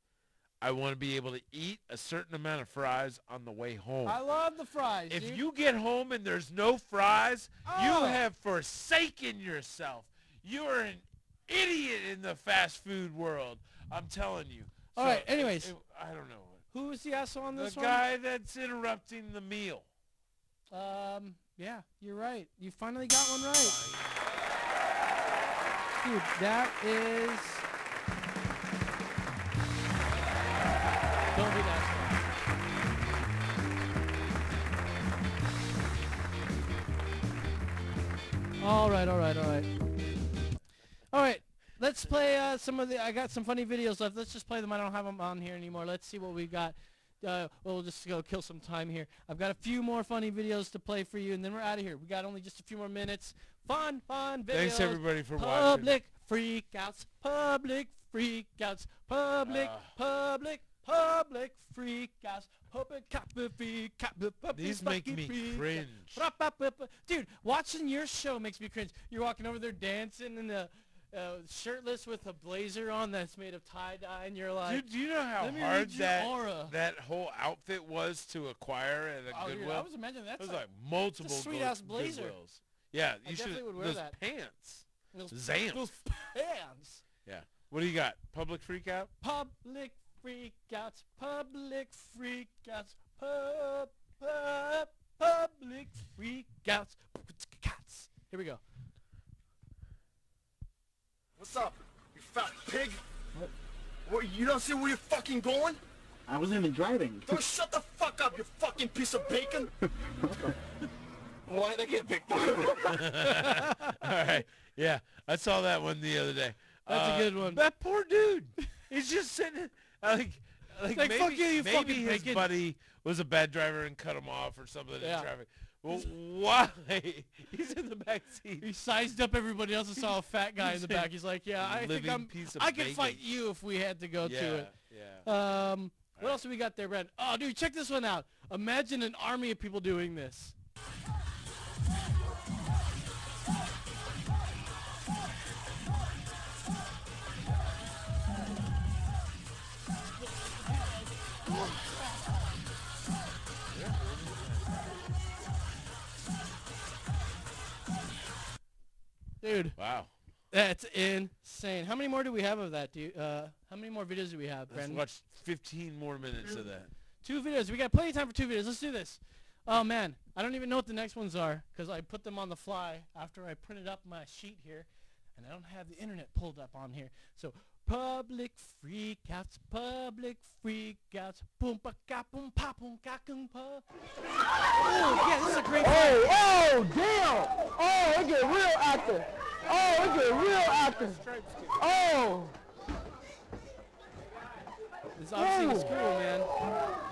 I want to be able to eat a certain amount of fries on the way home. I love the fries. If dude. you get home and there's no fries, you Oh. have forsaken yourself. You're an idiot in the fast food world. I'm telling you. All right, anyways. I don't know. Who was the asshole on this The one? guy that's interrupting the meal. Yeah, you're right. You finally got one right. Dude, that is... Don't be that asshole. All right. All right, let's play some of the... I got some funny videos left. Let's just play them. I don't have them on here anymore. Let's see what we got. We'll just go kill some time here. I've got a few more funny videos to play for you, and then we're out of here. We got only just a few more minutes. Fun videos. Thanks, everybody, for watching. Public freakouts. Public freakouts. Public Public freakouts. These make me cringe. Dude, watching your show makes me cringe. You're walking over there dancing and shirtless with a blazer on that's made of tie-dye, and you're like, dude, do you know how hard that whole outfit was to acquire at a Goodwill? Dude, I was imagining that's it was like multiple sweet-ass blazer. Goodwills. Yeah, you should. Would wear those that. Pants. Those pants. Yeah. What do you got? Public freakout? Public freakouts. Public freakouts. Public freakouts. Here we go. What's up, you fat pig? What, you don't see where you're fucking going? I wasn't even driving. Don't shut the fuck up, you fucking piece of bacon! Why'd I get picked up? All right. Yeah, I saw that one the other day. That's a good one. That poor dude. He's just sitting like maybe, fuck you maybe fucking his bacon. buddy was a bad driver and cut him off or something in Yeah. traffic. Well, why? He's in the back seat. He sized up everybody else and saw a fat guy in the back. He's like, yeah, I think I could fight you if we had to go to it. Yeah. What else do we got there, Brad? Oh, dude, check this one out. Imagine an army of people doing this. Dude. Wow. That's insane. How many more do we have of that, dude? How many more videos do we have, Brandon? Let's watch 15 more minutes of that. 2 videos. We got plenty of time for 2 videos. Let's do this. Oh, man. I don't even know what the next ones are because I put them on the fly after I printed up my sheet here, and I don't have the internet pulled up on here. So, public freakouts, public freakouts. Boom, ba, ka, boom, pa, boom, ka, boom, pa. Oh, yeah, this is a great one. Oh, damn! Oh, it get real active. Oh, it get real active. Oh. This obviously was cool, man.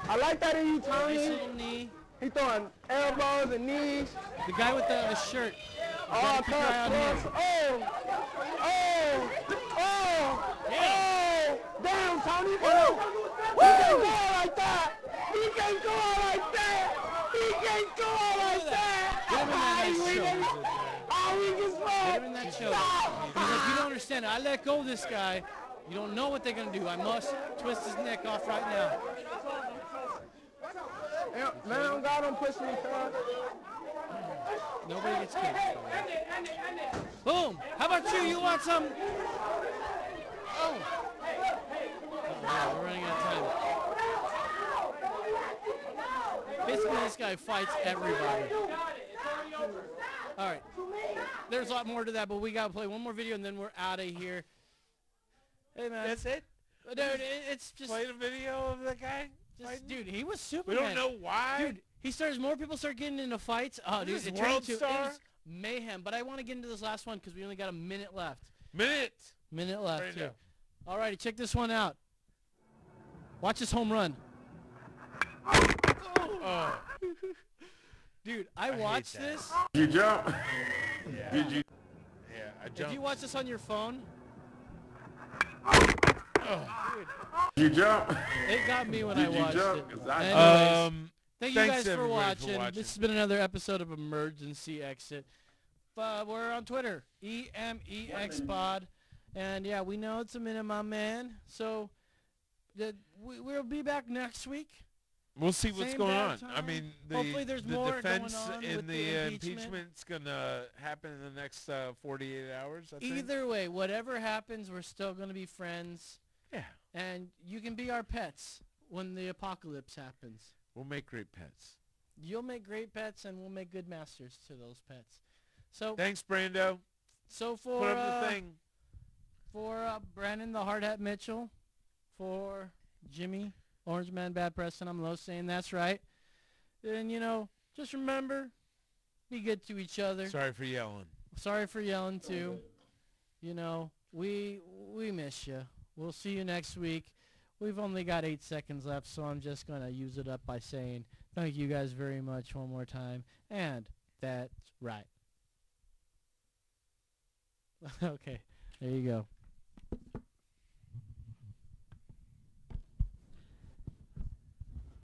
I like that in you, Tony. Nice little knee. He throwing elbows and knees. The guy with the shirt. Oh, keep your eye on him. Oh, damn, Tony. He can't go out like that. He can't go out like that. He can't go out like that. Get him in that nice show. Oh, we can smoke. Get him in that show. He's like, you don't understand. I let go of this guy. You don't know what they're going to do. I must twist his neck off right now. Man, God don't push me, cuz. Nobody gets killed. Boom. How about you? You want some? Oh. Yeah, we're running out of time. Basically, this guy fights everybody. All right. There's a lot more to that, but we got to play one more video, and then we're out of here. Hey, man. That's it? Dude, it's just... Play the video of that guy? Dude, he was Superman. We don't know why. Dude, more people start getting into fights. Oh, dude, This it World turned Star? it was mayhem. But I want to get into this last one because we only got a minute left. Minute left, right too. now. All righty, check this one out. Watch this home run. Oh. Dude, I watched this. You jump? Yeah. Did you? Yeah, I jumped. Did you watch this on your phone? You jump? It got me when Did I you watched jump? it. 'Cause I Anyways, thank you thanks guys for everybody watching. This has been another episode of Emergency Exit. We're on Twitter, EMEXPod. And yeah, we know it's a minute, my man. So we'll be back next week. We'll see what's Same going bad on. time. I mean, Hopefully there's the more defense going on in with the impeachment. impeachment's going to happen in the next 48 hours, I think. Either way, whatever happens, we're still going to be friends. Yeah. And you can be our pets when the apocalypse happens. We'll make great pets. You'll make great pets, and we'll make good masters to those pets. So thanks, Brando. So for put up the thing. For Brandon the Hard Hat Mitchell, for Jimmy Orange Man Bad Preston, I'm Low saying that's right. And just remember, be good to each other. Sorry for yelling. Sorry for yelling too. We miss you. We'll see you next week. We've only got 8 seconds left, so I'm just going to use it up by saying thank you guys very much one more time. And that's right. Okay, there you go.